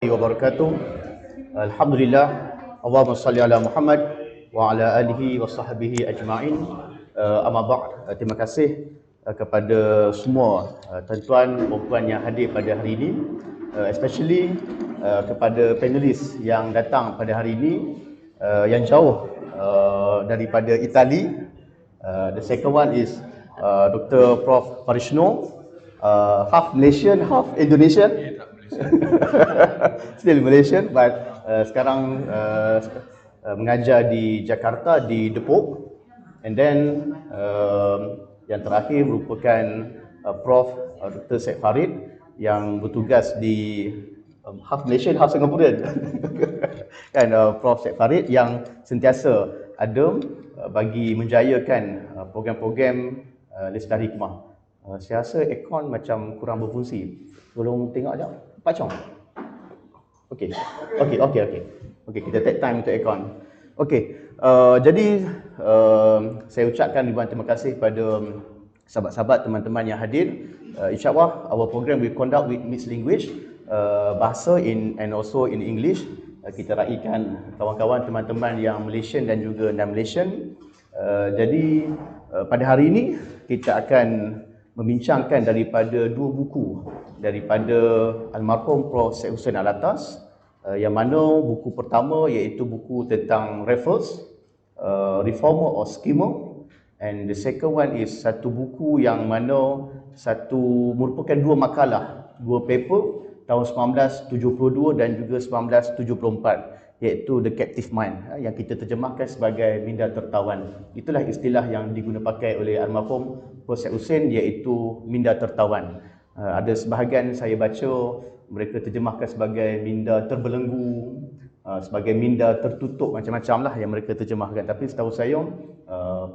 wabarakatuh. Alhamdulillah. Allahumma salli ala Muhammad wa ala alihi wa sahbihi ajma'in. Amma ba'd. Terima kasih kepada semua tuan-tuan dan puan yang hadir pada hari ini, especially kepada panelis yang datang pada hari ini yang jauh daripada Itali. The second one is Dr. Prof Farish, half Malaysian, half Indonesian. Still Malaysian, but sekarang mengajar di Jakarta di Depok. And then yang terakhir merupakan Prof Dr. Syed Farid yang bertugas di half Malaysian, half Singaporean. Kan, Prof Syed Farid yang sentiasa ada bagi menjayakan program-program Lestari Hikmah. Saya rasa aircon macam kurang berfungsi. Tolong tengok sekejap. Pacong. Okey, kita take time untuk aircon. Okey, jadi saya ucapkan ribuan terima kasih kepada sahabat-sahabat, teman-teman yang hadir. InsyaAllah, our program will conduct with mixed language, bahasa and also in English. Kita raikan kawan-kawan, teman-teman yang Malaysian dan juga non-Malaysian. Jadi pada hari ini kita akan membincangkan daripada dua buku daripada almarhum Prof Syed Hussein Alatas, yang mana buku pertama iaitu buku tentang Raffles, Reformer or Schemer, and the second one is satu buku yang mana merupakan dua makalah, dua paper tahun 1972 dan juga 1974, iaitu The Captive Mind, yang kita terjemahkan sebagai Minda Tertawan. Itulah istilah yang digunakan pakai oleh almarhum Prof Syed Hussein, iaitu Minda Tertawan. Ada sebahagian saya baca mereka terjemahkan sebagai minda terbelenggu, sebagai minda tertutup, macam-macam lah yang mereka terjemahkan. Tapi setahu saya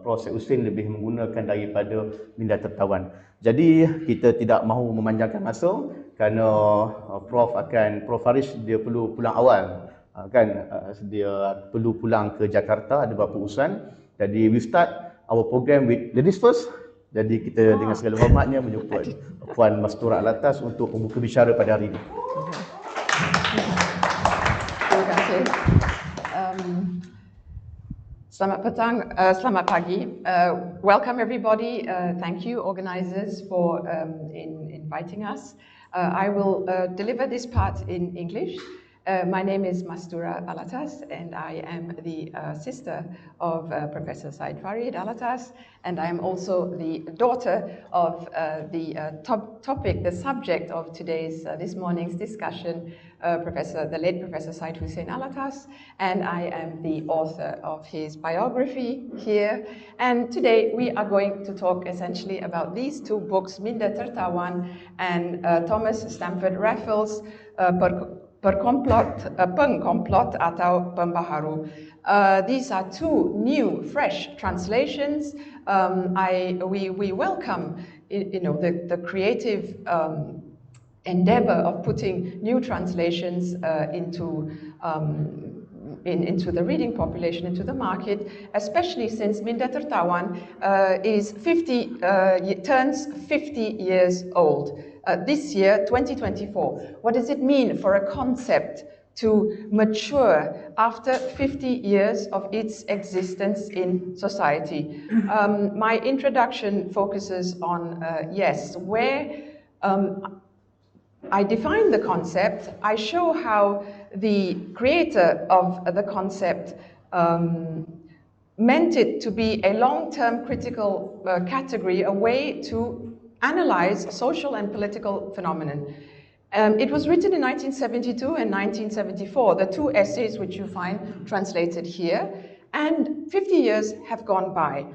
Prof Syed Hussein lebih menggunakan daripada minda tertawan. Jadi kita tidak mahu memanjangkan masa kerana Prof Farish dia perlu pulang awal, dia perlu pulang ke Jakarta, ada beberapa urusan. Jadi we start our program with ladies first. Jadi kita dengan segala hormatnya menjemput Puan Masturah Alatas untuk membuka bicara pada hari ini. Terima kasih. Selamat petang, selamat pagi. Welcome everybody. Thank you organizers for inviting us. I will deliver this part in English. My name is Masturah Alatas, and I am the sister of Professor Syed Farid Alatas, and I am also the daughter of the subject of this morning's discussion, the late Professor Syed Hussein Alatas, and I am the author of his biography here. And today we are going to talk essentially about these two books, Minda Tertawan and Thomas Stamford Raffles, Pengkomplot atau Pembaharu. These are two new, fresh translations. We welcome, the creative endeavor of putting new translations into the reading population, into the market, especially since Minda Tertawan turns 50 years old. This year, 2024. What does it mean for a concept to mature after 50 years of its existence in society? My introduction focuses on, where I define the concept. I show how the creator of the concept meant it to be a long-term critical category, a way to analyze social and political phenomenon. It was written in 1972 and 1974, the two essays which you find translated here, and 50 years have gone by.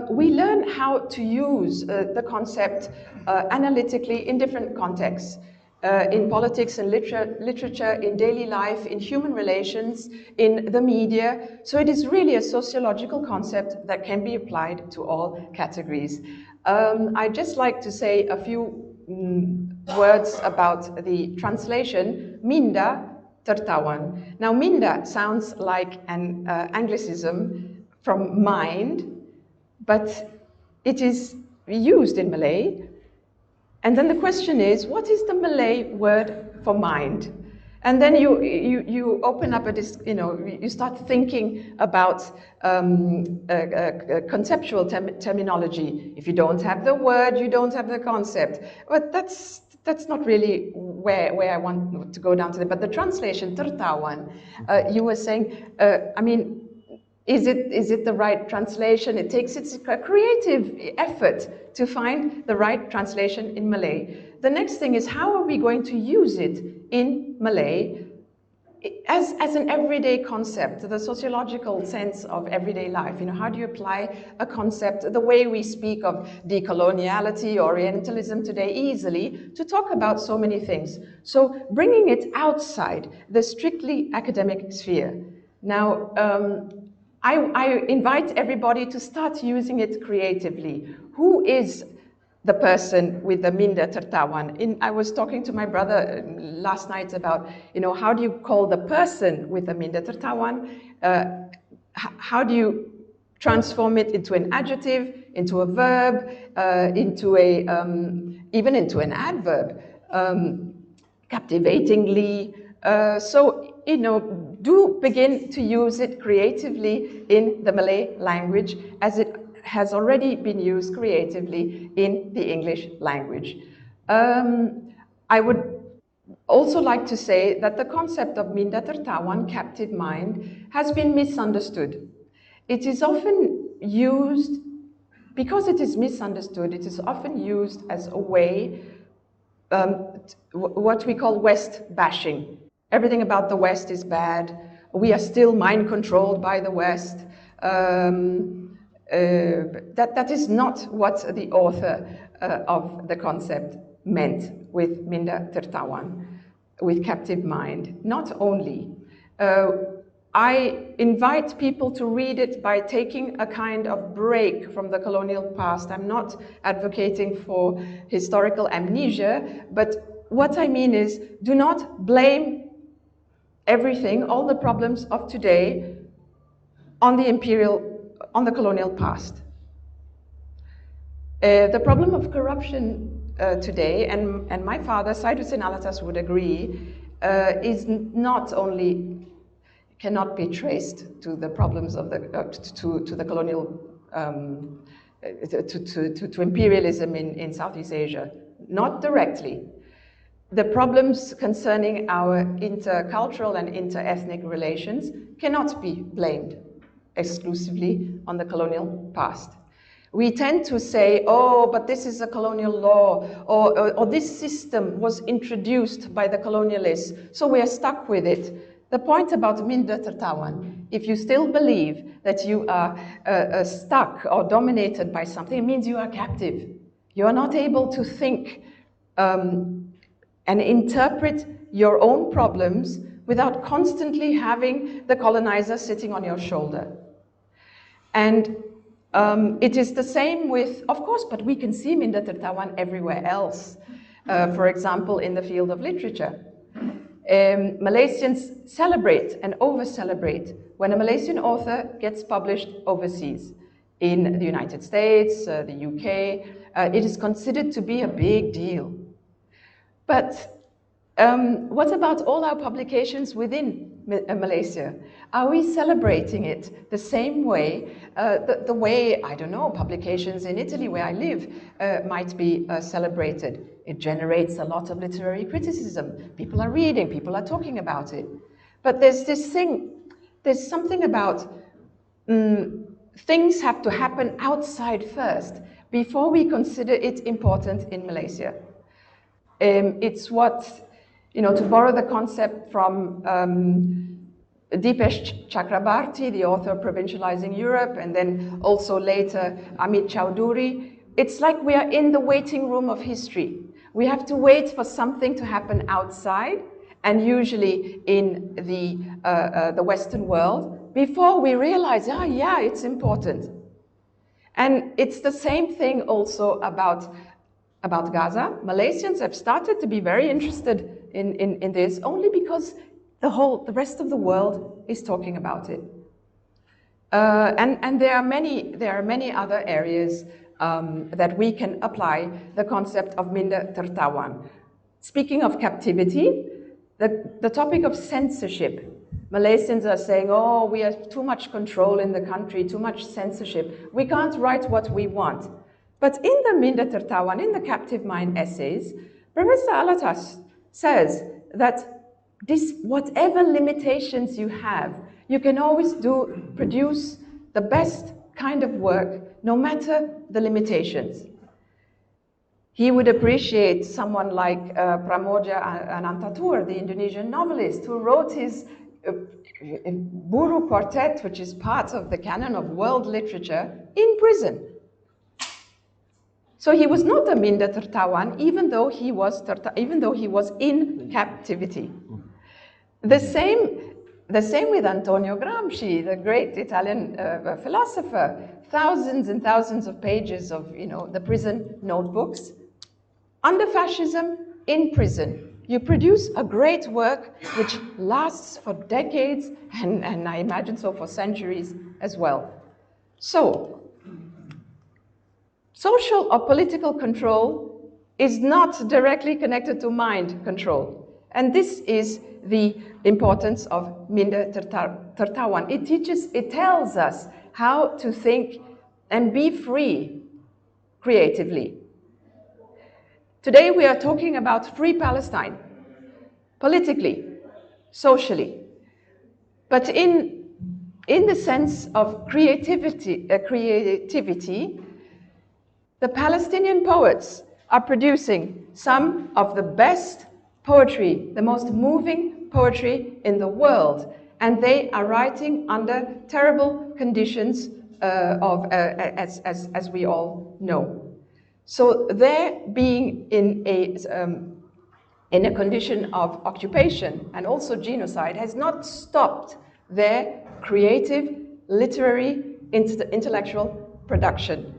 We learn how to use the concept analytically in different contexts, in politics and literature, in daily life, in human relations, in the media. So it is really a sociological concept that can be applied to all categories. I'd just like to say a few words about the translation, Minda Tertawan. Now, Minda sounds like an Anglicism from mind, but it is used in Malay. And then the question is, what is the Malay word for mind? And then you open up you start thinking about conceptual terminology. If you don't have the word, you don't have the concept. But that's not really where I want to go down to. But the translation, tertawan, you were saying, I mean, is it the right translation? It takes its creative effort to find the right translation in Malay. The next thing is, how are we going to use it in Malay as an everyday concept, the sociological sense of everyday life? You know, how do you apply a concept, the way we speak of decoloniality, Orientalism today, easily to talk about so many things? So bringing it outside the strictly academic sphere. Now, I invite everybody to start using it creatively. Who is the person with the Minda Tertawan? I was talking to my brother last night about, you know, how do you call the person with the Minda Tertawan? How do you transform it into an adjective, into a verb, even into an adverb, captivatingly. So, you know, do begin to use it creatively in the Malay language as it has already been used creatively in the English language. I would also like to say that the concept of Minda Tertawan, captive mind, has been misunderstood. It is often used, because it is misunderstood, it is often used as a way, what we call West bashing. Everything about the West is bad. We are still mind controlled by the West. That is not what the author of the concept meant with Minda Tertawan, with captive mind. Not only. I invite people to read it by taking a kind of break from the colonial past. I'm not advocating for historical amnesia, but what I mean is, do not blame everything, all the problems of today, on the colonial past. The problem of corruption today, and my father, Syed Hussein Alatas, would agree, is not only, cannot be traced to the problems of to the colonial, to imperialism in Southeast Asia, not directly. The problems concerning our intercultural and inter-ethnic relations cannot be blamed exclusively on the colonial past. We tend to say, oh, but this is a colonial law, or this system was introduced by the colonialists, so we are stuck with it. The point about Minda Tertawan, if you still believe that you are stuck or dominated by something, it means you are captive. You are not able to think and interpret your own problems without constantly having the colonizer sitting on your shoulder. And it is the same with, of course, but we can see Minda Tertawan everywhere else. For example, in the field of literature. Malaysians celebrate and over-celebrate when a Malaysian author gets published overseas. In the United States, the UK, it is considered to be a big deal. But what about all our publications within Malaysia? Are we celebrating it the same way, the way, I don't know, publications in Italy, where I live, might be celebrated? It generates a lot of literary criticism. People are reading, people are talking about it. But there's this thing, there's something about things have to happen outside first before we consider it important in Malaysia. It's what, you know, to borrow the concept from Dipesh Chakrabarty, the author of Provincializing Europe, and then also later Amit Chowdhury, it's like we are in the waiting room of history. We have to wait for something to happen outside, and usually in the Western world, before we realize, oh yeah, it's important. And it's the same thing also about Gaza. Malaysians have started to be very interested in this only because the rest of the world is talking about it. And there are many other areas that we can apply the concept of Minda Tertawan. Speaking of captivity, The topic of censorship. Malaysians are saying, oh, we have too much control in the country, too much censorship. We can't write what we want. But in the Minda Tertawan, in the Captive Mind essays, Professor Alatas says that whatever limitations you have, you can always produce the best kind of work, no matter the limitations. He would appreciate someone like Pramodia Anantatur, the Indonesian novelist, who wrote his Buku Quartet, which is part of the canon of world literature, in prison. So he was not a Minda Tertawan, even though he was in captivity. The same with Antonio Gramsci, the great Italian philosopher. Thousands and thousands of pages of the prison notebooks. Under fascism, in prison, you produce a great work which lasts for decades and I imagine so for centuries as well. So, social or political control is not directly connected to mind control. And this is the importance of Minda Tertawan. It tells us how to think and be free creatively. Today we are talking about free Palestine, politically, socially. But in the sense of creativity, the Palestinian poets are producing some of the best poetry, the most moving poetry in the world, and they are writing under terrible conditions as we all know. So their being in a condition of occupation and also genocide has not stopped their creative, literary, intellectual production.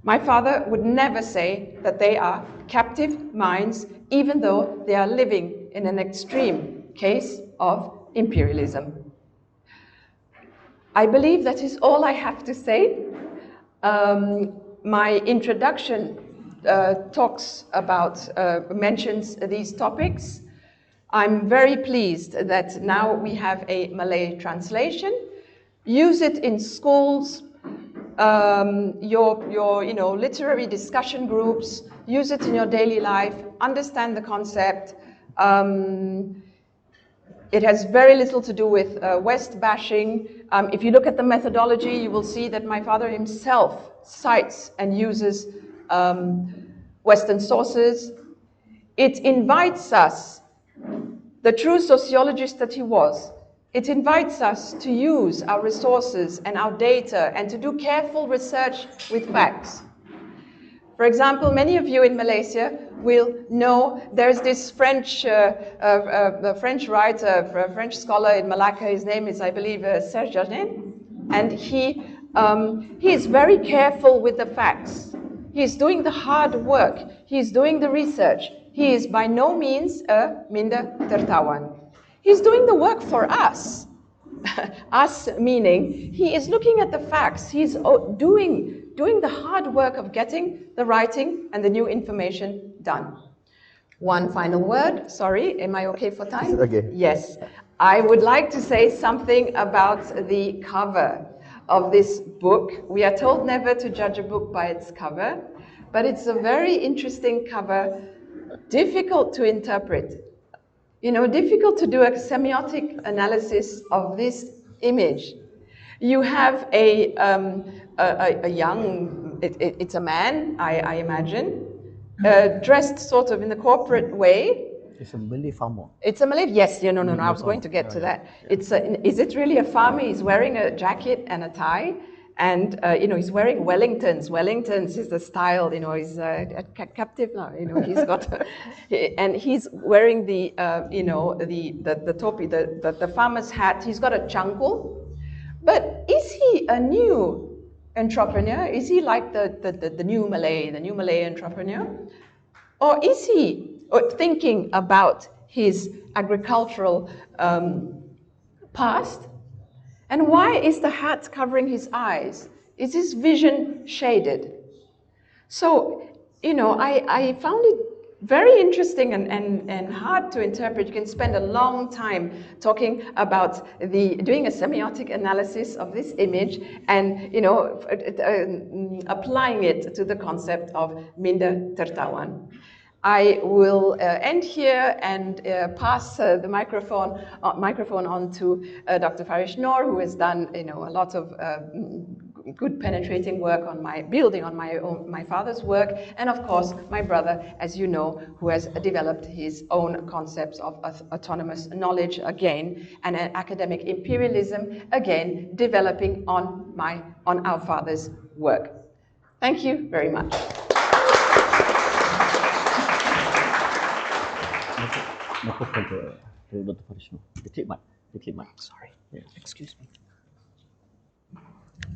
My father would never say that they are captive minds, even though they are living in an extreme case of imperialism. I believe that is all I have to say. My introduction mentions these topics. I'm very pleased that now we have a Malay translation. Use it in schools, your literary discussion groups, use it in your daily life, understand the concept. It has very little to do with West bashing. If you look at the methodology, you will see that my father himself cites and uses Western sources. It invites us, the true sociologist that he was, it invites us to use our resources and our data and to do careful research with facts. For example, many of you in Malaysia will know there's this French writer, a French scholar in Malacca. His name is, I believe, Serge Jardin, and he is very careful with the facts. He's doing the hard work. He's doing the research. He is by no means a Minda Tertawan. He's doing the work for us. Us meaning he is looking at the facts. He's doing the hard work of getting the writing and the new information done. One final word. Sorry, am I okay for time? Okay. Yes. I would like to say something about the cover of this book. We are told never to judge a book by its cover, but it's a very interesting cover, difficult to interpret. Difficult to do a semiotic analysis of this image. You have a young, it's a man, I imagine, dressed sort of in the corporate way. It's a Malay farmer. It's a Malay, yes, I was going to get to that. Is it really a farmer? He's wearing a jacket and a tie, and he's wearing Wellingtons. Wellingtons is the style, he's captive now, he's got, and he's wearing the topi, the farmer's hat. He's got a changkul. But is he a new entrepreneur? Is he like the new Malay entrepreneur? Or is he thinking about his agricultural past? And why is the hat covering his eyes? Is his vision shaded? So, I found it very interesting and hard to interpret. You can spend a long time talking about doing a semiotic analysis of this image and, you know, applying it to the concept of Minda Tertawan. I will end here and pass the microphone on to Dr. Farish, who has done, you know, a lot of good penetrating work on building on my father's work, and of course my brother, as you know, who has developed his own concepts of autonomous knowledge again, and an academic imperialism again, developing on our father's work. Thank you very much. Dr. Farish. The clip mic. Sorry, excuse me.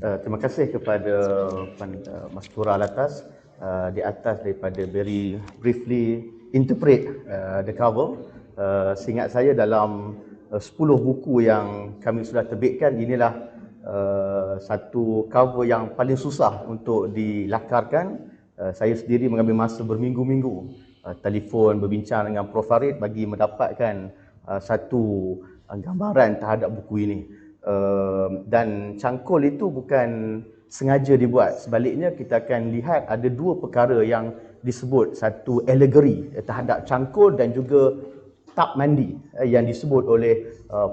Terima kasih kepada Masturah Alatas di atas daripada very briefly interpret the cover. Seingat saya dalam 10 buku yang kami sudah terbitkan, inilah satu cover yang paling susah untuk dilakarkan. Saya sendiri mengambil masa berminggu-minggu telefon berbincang dengan Prof Farid bagi mendapatkan satu gambaran terhadap buku ini. Dan cangkul itu bukan sengaja dibuat. Sebaliknya kita akan lihat ada dua perkara yang disebut, satu alegori terhadap cangkul dan juga tap mandi yang disebut oleh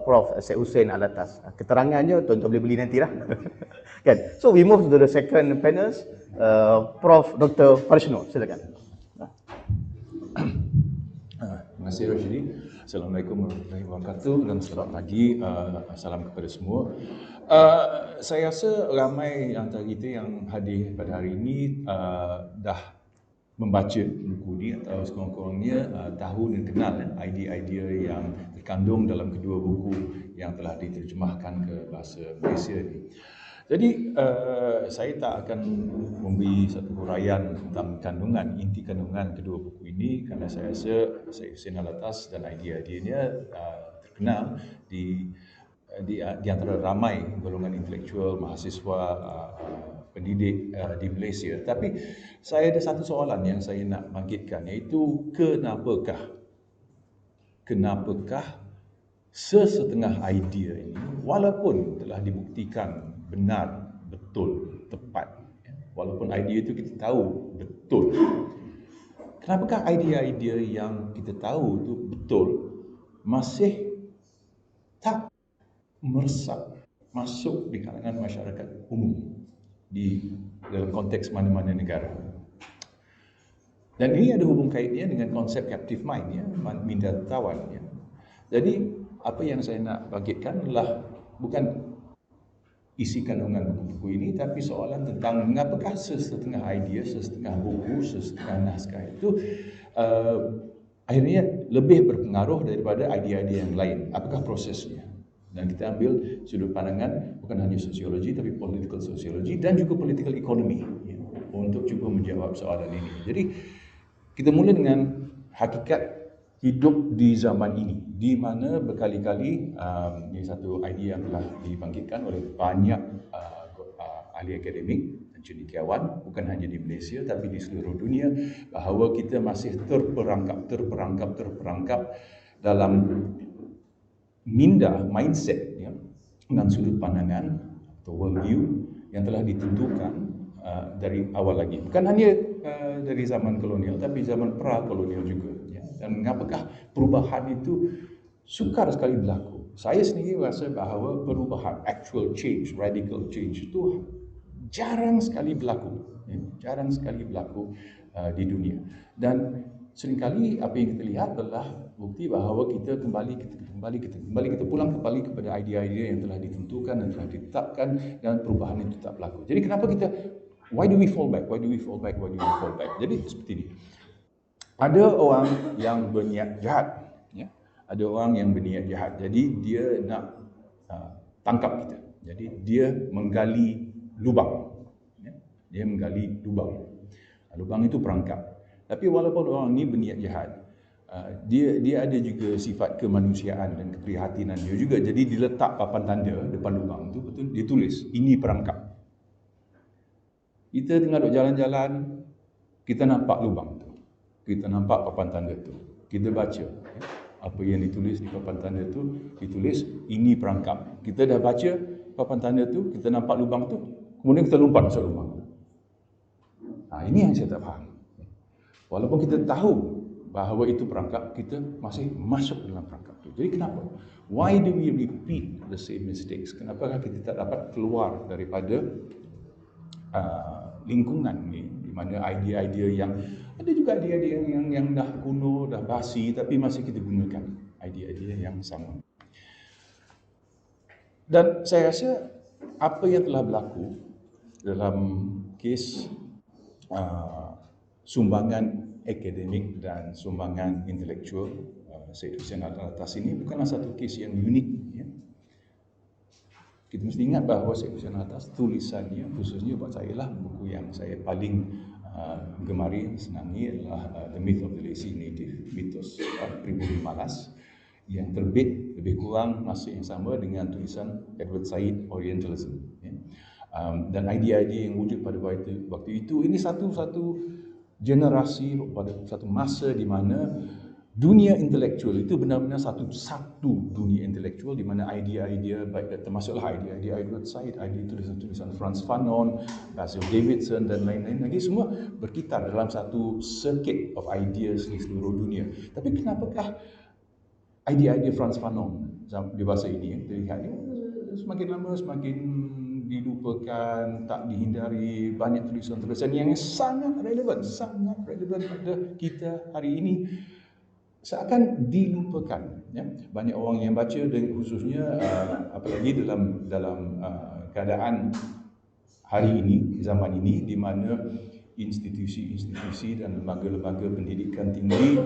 Prof Syed Hussein Alatas. Keterangannya tuan-tuan boleh beli nantilah. Kan? So we move to the second panels. Prof Dr. Farish, silakan. Terima kasih Rashidi. Assalamualaikum warahmatullahi wabarakatuh dan selamat pagi. Salam kepada semua. Saya rasa ramai antara kita yang hadir pada hari ini dah membaca buku ini atau sekurang-kurangnya tahu dan kenal idea-idea yang terkandung dalam kedua buku yang telah diterjemahkan ke bahasa Malaysia ini. Jadi saya tak akan memberi satu huraian tentang inti kandungan kedua buku ini kerana saya rasa Syed Hussein Alatas dan idea-idenya terkenal di antara ramai golongan intelektual, mahasiswa, pendidik di Malaysia. Tapi saya ada satu soalan yang saya nak bangkitkan, iaitu kenapakah sesetengah idea ini walaupun telah dibuktikan benar, betul, tepat, walaupun idea itu kita tahu betul, kenapakah idea-idea yang kita tahu itu betul masih tak meresap masuk di kalangan masyarakat umum di dalam konteks mana-mana negara? Dan ini ada hubung kaitnya dengan konsep captive mind, Minda Tertawan. Jadi apa yang saya nak bangkitkan adalah bukan isi kandungan buku-buku ini, tapi soalan tentang mengapakah sesetengah idea, sesetengah buku, sesetengah naskah itu akhirnya lebih berpengaruh daripada idea-idea yang lain. Apakah prosesnya? Dan kita ambil sudut pandangan bukan hanya sosiologi, tapi political sociology dan juga political economy untuk cuba menjawab soalan ini. Jadi kita mula dengan hakikat hidup di zaman ini, di mana berkali-kali ini satu idea yang telah dibangkitkan oleh banyak ahli akademik dan cendekiawan, bukan hanya di Malaysia tapi di seluruh dunia, bahawa kita masih terperangkap dalam minda, mindset dengan sudut pandangan atau worldview yang telah ditentukan dari awal lagi, bukan hanya dari zaman kolonial tapi zaman pra-kolonial juga. Dan mengapakah perubahan itu sukar sekali berlaku? Saya sendiri rasa bahawa perubahan, actual change, radical change itu jarang sekali berlaku, di dunia. Dan seringkali apa yang kita lihat adalah bukti bahawa kita pulang kembali kepada idea-idea yang telah ditentukan dan telah ditetapkan, dan perubahan itu tak berlaku. Jadi kenapa kita, why do we fall back? Jadi seperti ini. Ada orang yang berniat jahat, ada orang yang berniat jahat. Jadi dia nak tangkap kita. Jadi dia menggali lubang. Lubang itu perangkap. Tapi walaupun orang ini berniat jahat, dia ada juga sifat kemanusiaan dan keprihatinan dia juga. Jadi diletak papan tanda depan lubang itu, betul, dia tulis ini perangkap. Kita tengah duduk jalan-jalan, kita nampak lubang tu. kita nampak papan tanda tu. Kita baca apa yang ditulis di papan tanda tu, ditulis ini perangkap. Kita dah baca papan tanda tu, kita nampak lubang tu, kemudian kita lompat masuk lubang. Ini yang saya tak faham. Walaupun kita tahu bahawa itu perangkap, kita masih masuk dalam perangkap itu. Jadi kenapa? Why do we repeat the same mistakes? Kenapa kita tak dapat keluar daripada lingkungan ni, di mana idea-idea yang ada juga idea-idea yang dah kuno, dah basi, tapi masih kita gunakan idea-idea yang sama. Dan saya rasa apa yang telah berlaku dalam kes sumbangan akademik dan sumbangan intelektual Syed Hussein Alatas ini bukanlah satu kes yang unik. Ya. Kita mesti ingat bahawa Syed Hussein Alatas, tulisannya khususnya buat saya lah, buku yang saya paling gemari, senangi adalah The Myth of the Lazy Native, mitos pribumi malas, yang terbit lebih kurang masa yang sama dengan tulisan Edward Said Orientalism. Ya. Dan idea-idea yang wujud pada waktu itu, ini satu generasi, pada satu masa di mana dunia intelektual itu benar-benar satu dunia intelektual di mana idea-idea, baik termasuklah idea-idea Edward Said, idea tulisan-tulisan Frantz Fanon, Basil Davidson dan lain-lain lagi, semua berkitar dalam satu circuit of ideas di seluruh dunia. Tapi kenapakah idea-idea Frantz Fanon di bahasa ini yang terlihat semakin lama semakin dilupakan, tak dihindari, banyak tulisan-tulisan yang sangat relevan pada kita hari ini seakan dilupakan. Ya. Banyak orang yang baca, dan khususnya apalagi dalam keadaan hari ini, zaman ini, di mana institusi-institusi dan lembaga-lembaga pendidikan tinggi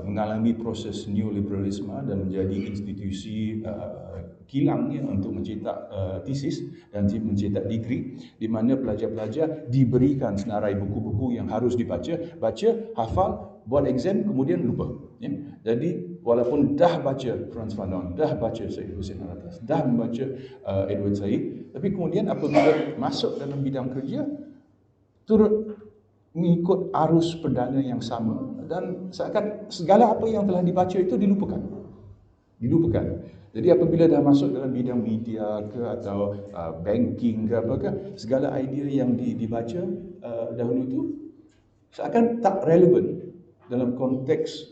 mengalami proses neoliberalisme dan menjadi institusi kilangnya untuk mencetak tesis dan mencetak degree, di mana pelajar-pelajar diberikan senarai buku-buku yang harus dibaca, hafal, buat exam, kemudian lupa. Ya. Jadi walaupun dah baca Frantz Fanon, dah baca Syed Hussein Alatas, dah membaca Edward Said, tapi kemudian apabila masuk dalam bidang kerja, turut mengikut arus perdana yang sama, dan seakan segala apa yang telah dibaca itu dilupakan. Jadi apabila dah masuk dalam bidang media ke atau banking ke apakah, segala idea yang dibaca dahulu itu seakan tak relevan dalam konteks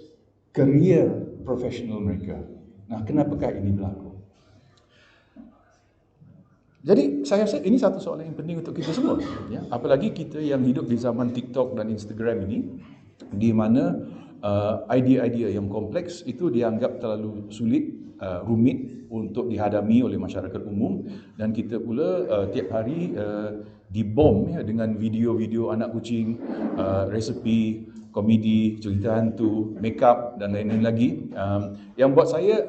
career profesional mereka. Nah, kenapakah ini berlaku? Jadi saya rasa ini satu soalan yang penting untuk kita semua, ya. Apalagi kita yang hidup di zaman TikTok dan Instagram ini, di mana idea-idea yang kompleks itu dianggap terlalu sulit, rumit untuk dihadami oleh masyarakat umum, dan kita pula tiap hari dibom ya, dengan video-video anak kucing, resepi, komedi, cerita hantu, makeup dan lain-lain lagi, yang buat saya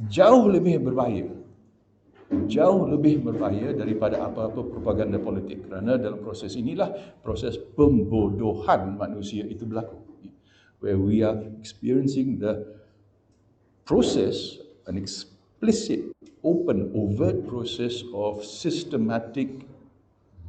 jauh lebih berbahaya daripada apa-apa propaganda politik, kerana dalam proses inilah proses pembodohan manusia itu berlaku, where we are experiencing the process, an explicit, open, overt process of systematic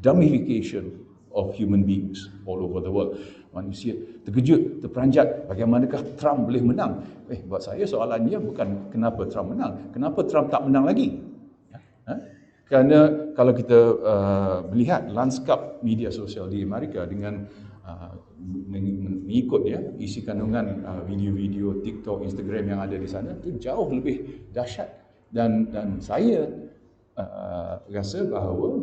dummification of human beings all over the world. Manusia terkejut, terperanjat, bagaimanakah Trump boleh menang? Buat saya soalannya bukan kenapa Trump menang, kenapa Trump tak menang lagi? Kerana kalau kita melihat lanskap media sosial di Amerika dengan mengikut ya isi kandungan video-video TikTok, Instagram yang ada di sana, itu jauh lebih dahsyat, dan saya rasa bahawa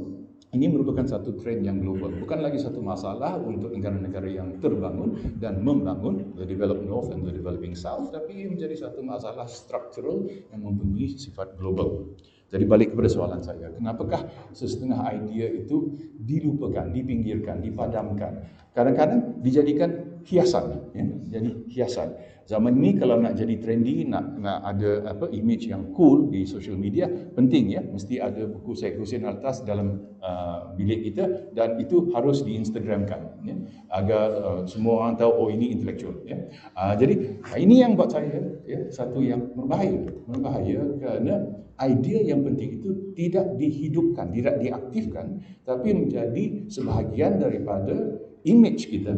ini merupakan satu trend yang global, bukan lagi satu masalah untuk negara-negara yang terbangun dan membangun, the developed north and the developing south, tapi menjadi satu masalah struktural yang mempunyai sifat global. Jadi balik kepada soalan saya, kenapakah sesetengah idea itu dilupakan, dipinggirkan, dipadamkan, kadang-kadang dijadikan hiasan, ya? Jadi hiasan. Zaman ini kalau nak jadi trendy, nak ada image yang cool di social media, penting ya, mesti ada buku Syed Hussein Alatas dalam bilik kita, dan itu harus di-Instagramkan, ya? Agar semua orang tahu, oh ini intelektual, ya? Jadi ini yang buat saya ya, satu yang berbahaya kerana idea yang penting itu tidak dihidupkan, tidak diaktifkan, tapi menjadi sebahagian daripada image kita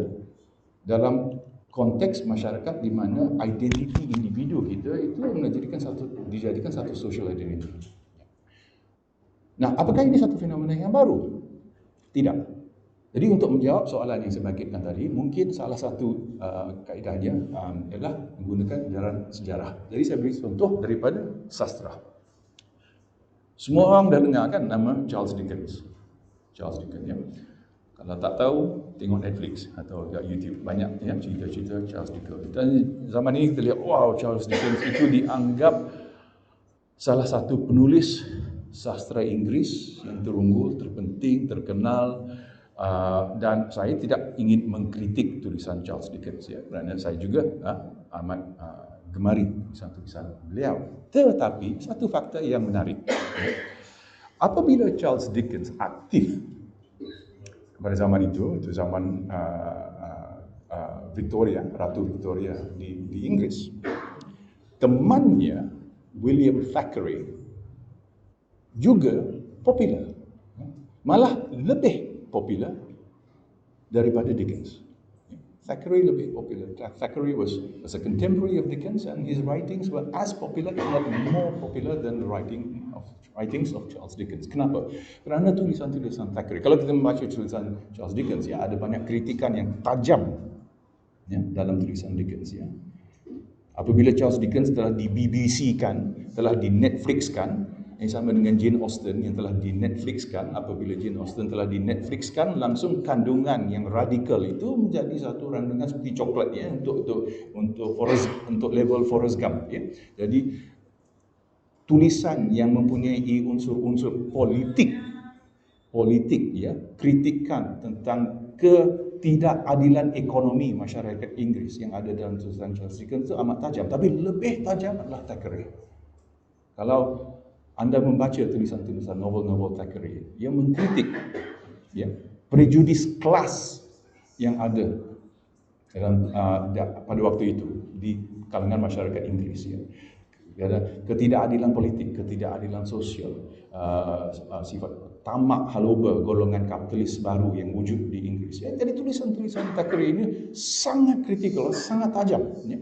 dalam konteks masyarakat di mana identiti individu kita itu dijadikan satu social identity. Nah, apakah ini satu fenomena yang baru? Tidak. Jadi untuk menjawab soalan yang saya bangkitkan tadi, mungkin salah satu kaedahnya ialah menggunakan ajaran sejarah. Jadi saya beri contoh daripada sastra. Semua orang dah dengar kan nama Charles Dickens. Charles Dickens, ya. Kalau tak tahu, tengok Netflix atau kat YouTube. Banyak ya cerita-cerita Charles Dickens. Dan zaman ini kita lihat, wow, Charles Dickens itu dianggap salah satu penulis sastra Inggeris yang terunggul, terpenting, terkenal. Dan saya tidak ingin mengkritik tulisan Charles Dickens, ya, kerana saya juga amat gemari tulisan beliau. Tetapi satu fakta yang menarik, apabila Charles Dickens aktif pada zaman itu zaman Victoria, Ratu Victoria di Inggris, temannya William Thackeray juga popular, malah lebih popular daripada Dickens. Thackeray lebih popular. Thackeray was a contemporary of Dickens, and his writings were as popular, if not more popular, than the writings of Charles Dickens. Kenapa? Kerana tulisan-tulisan Thackeray. Kalau kita membaca tulisan Charles Dickens, ya, ada banyak kritikan yang tajam, ya, dalam tulisan Dickens, ya. Apabila Charles Dickens telah di BBC-kan, telah di Netflix-kan, yang sama dengan Jane Austen yang telah di Netflix-kan. Apabila Jane Austen telah di Netflix-kan, langsung kandungan yang radikal itu menjadi satu randungan seperti coklat, ya, untuk level Forrest Gump, ya. Jadi tulisan yang mempunyai unsur-unsur politik, ya, kritikan tentang ketidakadilan ekonomi masyarakat Inggeris yang ada dalam tulisan Charles Dickens itu amat tajam. Tapi lebih tajam adalah Thackeray. Kalau anda membaca tulisan-tulisan novel-novel Thackeray yang mengkritik, ya, prejudis kelas yang ada dalam pada waktu itu di kalangan masyarakat Inggeris, ya. Ada ketidakadilan politik, ketidakadilan sosial, sifat tamak haloba golongan kapitalis baru yang wujud di Inggeris, ya. Jadi tulisan-tulisan Thackeray ini sangat kritikal, sangat tajam, ya.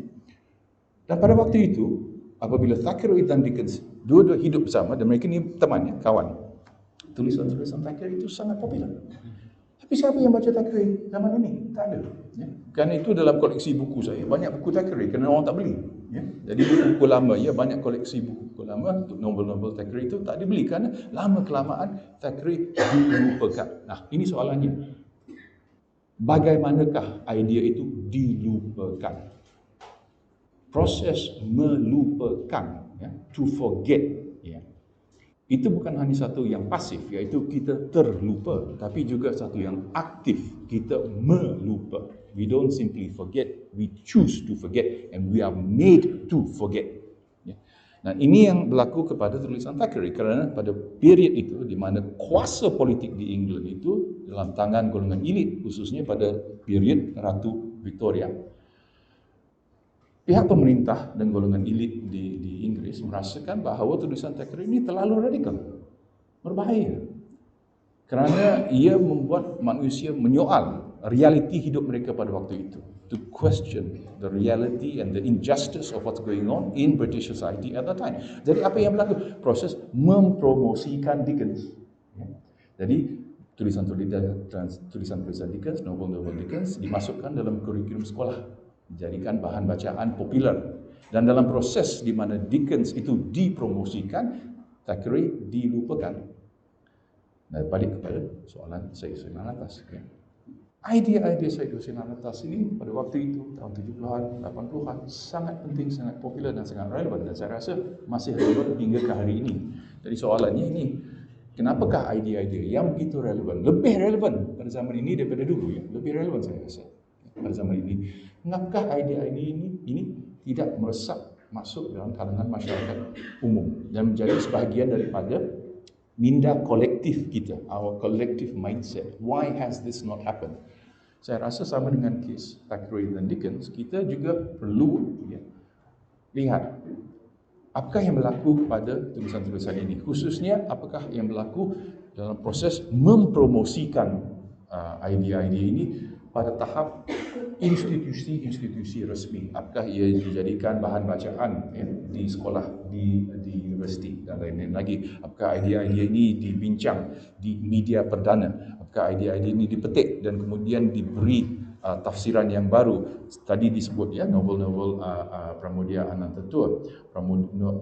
Dan pada waktu itu, apabila Thackeray dan Dickens dua-dua hidup bersama, dan mereka ni temannya, kawan, tulisan-tulisan Thackeray itu sangat popular. Tapi siapa yang baca Thackeray zaman ini? Tak ada, ya. Kerana itu dalam koleksi buku saya, banyak buku Thackeray kerana orang tak beli, ya. Jadi buku lama, ya, banyak koleksi buku lama untuk novel-novel Thackeray itu tak dibeli kerana lama-kelamaan Thackeray dilupakan. Nah, ini soalannya. Bagaimanakah idea itu dilupakan? Proses melupakan, ya, to forget, ya, itu bukan hanya satu yang pasif, iaitu kita terlupa, tapi juga satu yang aktif, kita melupa. We don't simply forget, we choose to forget, and we are made to forget, ya. Nah, ini yang berlaku kepada tulisan Thackeray, kerana pada period itu di mana kuasa politik di England itu dalam tangan golongan elit, khususnya pada period Ratu Victoria. Pihak pemerintah dan golongan elit di Inggeris merasakan bahawa tulisan Thackeray ini terlalu radikal, berbahaya, kerana ia membuat manusia menyoal realiti hidup mereka pada waktu itu, to question the reality and the injustice of what's going on in British society at that time. Jadi apa yang berlaku? Proses mempromosikan Dickens, ya. Jadi tulisan-tulisan Dickens, novel-novel Dickens dimasukkan dalam kurikulum sekolah, dijadikan bahan bacaan popular. Dan dalam proses di mana Dickens itu dipromosikan, Thackeray dilupakan. Nah, balik kepada soalan Syed Hussein Alatas, ya. Idea-idea Syed Hussein Alatas ini pada waktu itu, tahun 70-an, 80-an, sangat penting, sangat popular dan sangat relevan. Dan saya rasa masih relevan hingga ke hari ini. Jadi soalannya ini, kenapakah idea-idea yang begitu relevan, lebih relevan pada zaman ini daripada dulu, ya? Lebih relevan saya rasa pada zaman ini. Mengapakah idea-idea ini tidak meresap masuk dalam kalangan masyarakat umum dan menjadi sebahagian daripada minda kolektif kita, our collective mindset? Why has this not happened? Saya rasa sama dengan kes Thackeray dan Dickens, kita juga perlu, ya, lihat apakah yang berlaku pada tulisan-tulisan ini, khususnya apakah yang berlaku dalam proses mempromosikan idea-idea ini pada tahap institusi resmi, apakah ia dijadikan bahan bacaan di sekolah, di universiti dan lain-lain lagi, apakah idea-idea ini dibincang di media perdana, apakah idea-idea ini dipetik dan kemudian diberi tafsiran yang baru. Tadi disebut ya novel-novel Pramudia Anak Tetua.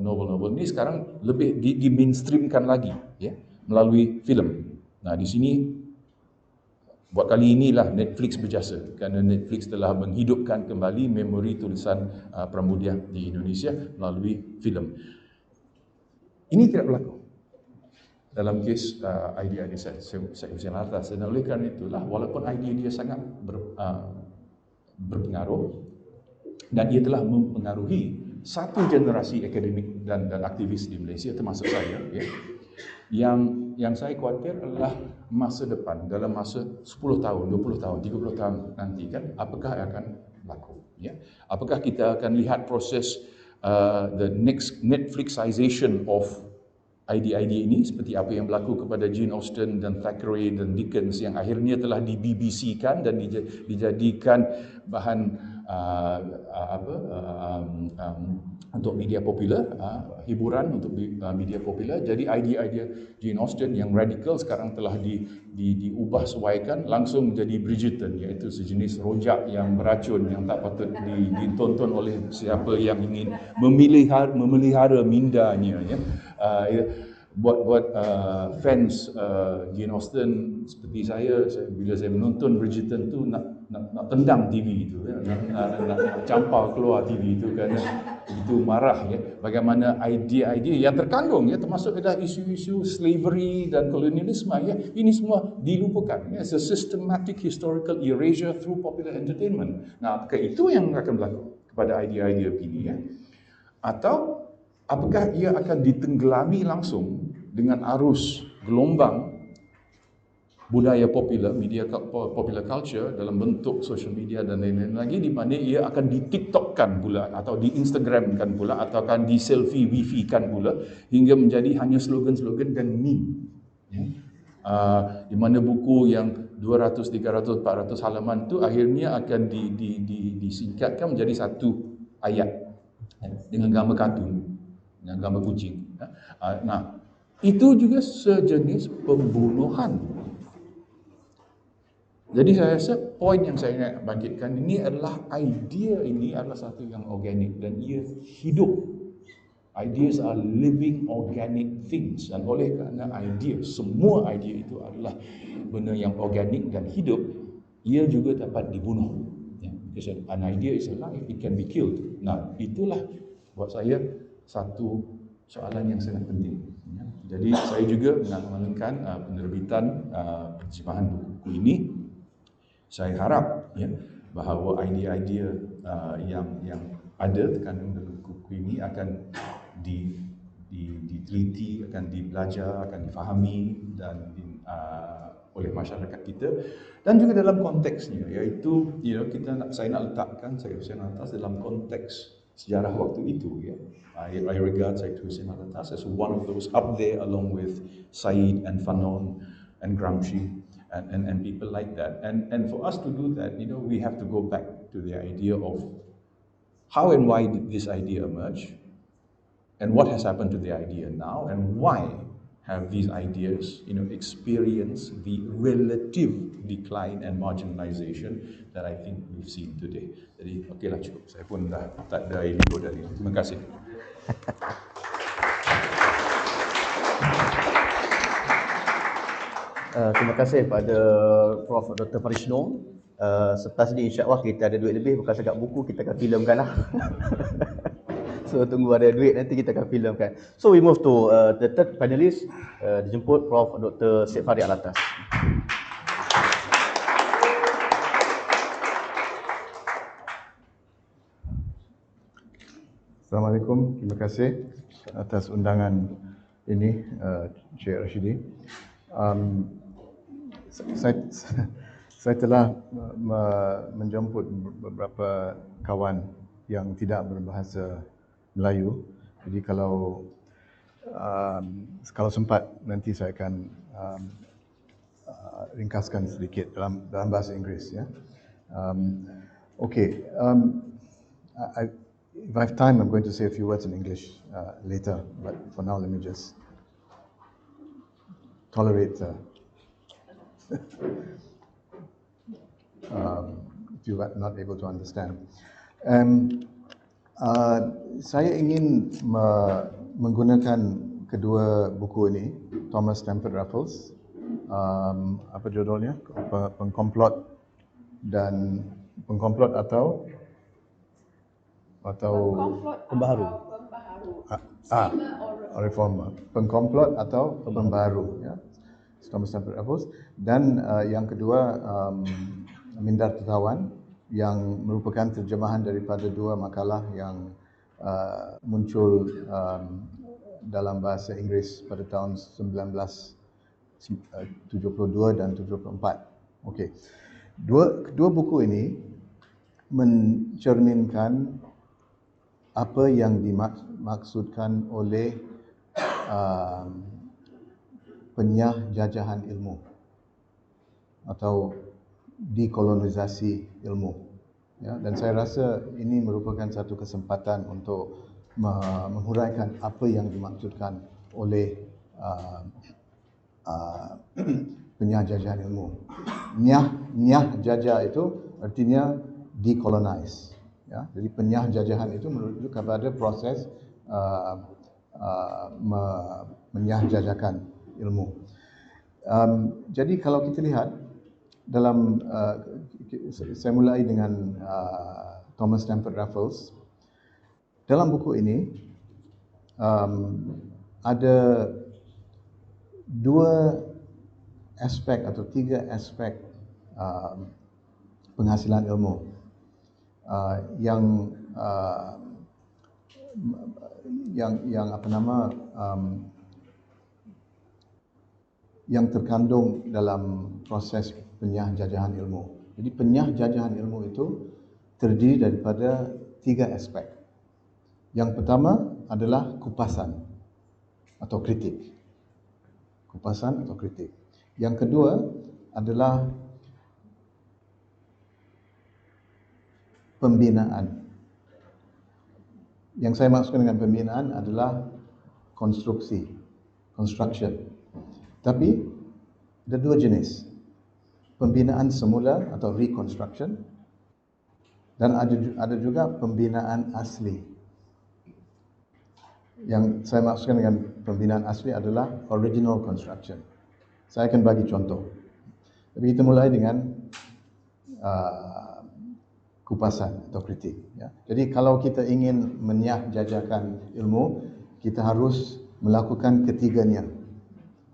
Novel-novel ini sekarang lebih di mainstreamkan lagi ya melalui filem. Nah, di sini buat kali inilah Netflix berjasa kerana Netflix telah menghidupkan kembali memori tulisan Pramudia di Indonesia melalui filem. Ini tidak berlaku dalam kes idea-idea Syed Hussein Alatas, dan oleh kerana itulah walaupun idea dia sangat berpengaruh dan ia telah mempengaruhi satu generasi akademik dan aktivis di Malaysia termasuk saya ya. Yang saya khawatir adalah masa depan, dalam masa 10 tahun, 20 tahun, 30 tahun nanti kan, apakah yang akan berlaku ya? Apakah kita akan lihat proses the next Netflixization of idea-idea ini seperti apa yang berlaku kepada Jane Austen dan Thackeray dan Dickens yang akhirnya telah di BBC-kan dan dijadikan bahan untuk media popular, hiburan untuk media popular. Jadi idea-idea Jane Austen yang radikal sekarang telah diubah sesuaikan langsung menjadi Bridgerton, iaitu sejenis rojak yang beracun yang tak patut ditonton oleh siapa yang ingin memelihara mindanya ya. Buat fans Jane Austen seperti saya bila saya menonton Bridgerton tu nak tendang TV itu nak campur keluar TV itu kerana begitu marah ya, bagaimana idea-idea yang terkandung ya, termasuk adalah isu-isu slavery dan kolonialisme ya, ini semua dilupakan ya. It's a systematic historical erasure through popular entertainment. Nah, apakah itu yang akan berlaku kepada idea-idea begini ya, atau apakah ia akan ditenggelami langsung dengan arus gelombang budaya popular, media popular culture dalam bentuk social media dan lain-lain lagi, di mana ia akan di-TikTokkan pula atau di-Instagramkan pula atau akan di-selfie wifi-kan pula hingga menjadi hanya slogan-slogan dan meme ya. Di mana buku yang 200, 300, 400 halaman tu akhirnya akan disingkatkan menjadi satu ayat dengan gambar kartun, dengan gambar kucing. Nah, itu juga sejenis pembunuhan. Jadi saya rasa poin yang saya nak bangkitkan ini adalah idea ini adalah satu yang organik dan ia hidup. Ideas are living organic things, dan oleh kerana semua idea itu adalah benda yang organik dan hidup, ia juga dapat dibunuh. Because an idea is alive, it can be killed. Nah, itulah buat saya satu soalan yang sangat penting. Jadi saya juga mengamalkan penerbitan terjemahan buku ini. Saya harap ya bahawa idea-idea yang ada terkandung dalam buku ini akan diteliti, akan dibelajar, akan difahami dan oleh masyarakat kita, dan juga dalam konteksnya, iaitu saya nak letakkan Syed Hussein Alatas dalam konteks sejarah waktu itu ya. I regard Syed Hussein Alatas as one of those up there along with Said and Fanon and Gramsci and people like that. And for us to do that, we have to go back to the idea of how and why did this idea emerge, and what has happened to the idea now, and why have these ideas, experienced the relative decline and marginalization that I think we've seen today. Jadi, okeylah cukup. Saya pun dah tak ada ilmu dari ini. Terima kasih. Terima kasih kepada Prof. Dr. Farish. Selepas ni insya-Allah kita ada duit lebih, bukan sekat buku, kita akan filmkan lah. So tunggu ada duit nanti kita akan filmkan. So we move to the third panelist, dijemput Prof. Dr. Syed Farid Alatas. Assalamualaikum, terima kasih atas undangan ini, Syed Rashidi. Saya telah menjemput beberapa kawan yang tidak berbahasa Melayu. Jadi kalau sempat nanti saya akan ringkaskan sedikit dalam bahasa Inggeris ya. Okay. If I have time, I'm going to say a few words in English later. But for now, let me just tolerate if you are not able to understand. Saya ingin menggunakan kedua buku ini, Thomas Stamford Raffles, apa judulnya? Pengkomplot dan pengkomplot atau Pembaharu. Reformer. Pengkomplot atau pembaharu, ya. Thomas Stamford Raffles. Dan yang kedua, Minda Tertawan, yang merupakan terjemahan daripada dua makalah yang muncul dalam bahasa Inggeris pada tahun 1972 dan 74. Okey. Kedua buku ini mencerminkan apa yang dimaksudkan oleh penjajahan ilmu atau dekolonisasi ilmu, ya, dan saya rasa ini merupakan satu kesempatan untuk menghuraikan apa yang dimaksudkan oleh penjajahan ilmu. Nyah jajah itu artinya decolonize, ya. Jadi penjajahan itu merujuk kepada proses menjajahkan ilmu. Jadi kalau kita lihat dalam saya mulai dengan Thomas Stamford Raffles. Dalam buku ini ada dua aspek atau tiga aspek penghasilan ilmu yang apa nama yang terkandung dalam proses penjajahan ilmu. Jadi penjajahan ilmu itu terdiri daripada tiga aspek. Yang pertama adalah kupasan atau kritik. Kupasan atau kritik. Yang kedua adalah pembinaan. Yang saya maksudkan dengan pembinaan adalah konstruksi, construction. Tapi ada dua jenis. Pembinaan semula atau reconstruction, dan ada juga pembinaan asli. Yang saya maksudkan dengan pembinaan asli adalah original construction. Saya akan bagi contoh. Tapi kita mulai dengan kupasan atau kritik, ya. Jadi kalau kita ingin menjajahkan ilmu, kita harus melakukan ketiganya.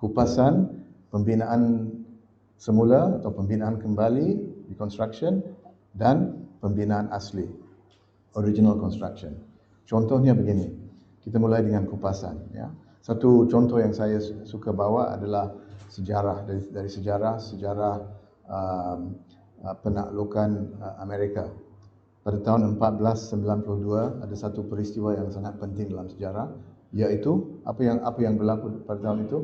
Kupasan, pembinaan semula atau pembinaan kembali, reconstruction, dan pembinaan asli, original construction. Contohnya begini, kita mulai dengan kupasan, ya. Satu contoh yang saya suka bawa adalah sejarah, dari sejarah penaklukan Amerika. Pada tahun 1492 ada satu peristiwa yang sangat penting dalam sejarah, iaitu apa yang berlaku pada tahun itu?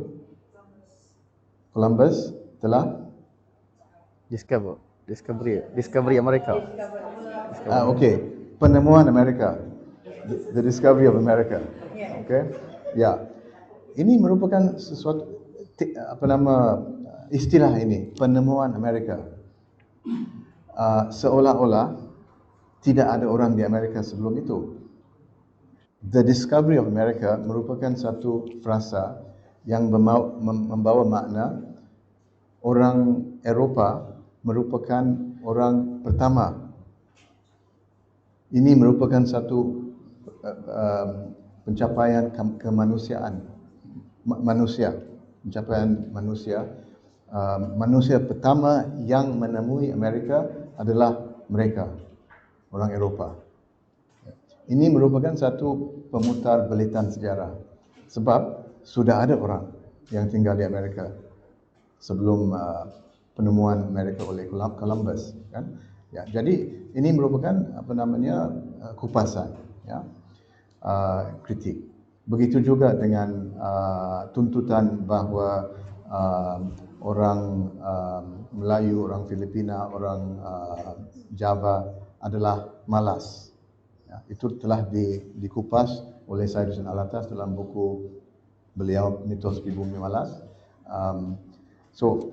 Columbus telah discovery Amerika. Okey, penemuan Amerika, the discovery of America. Okey, ya. Ini merupakan sesuatu istilah ini, penemuan Amerika. Seolah-olah tidak ada orang di Amerika sebelum itu. The discovery of America merupakan satu frasa yang membawa makna orang Eropah merupakan orang pertama. Ini merupakan satu pencapaian kemanusiaan, pencapaian manusia. Manusia pertama yang menemui Amerika adalah mereka, orang Eropah. Ini merupakan satu pemutar belitan sejarah, sebab sudah ada orang yang tinggal di Amerika sebelum penemuan Amerika oleh Columbus, kan? Ya, jadi ini merupakan kupasan, ya, kritik. Begitu juga dengan tuntutan bahawa orang Melayu, orang Filipina, orang Java adalah malas. Ya, itu telah dikupas oleh Syed Hussein Alatas dalam buku beliau, Mitos di Bumi Malas. So,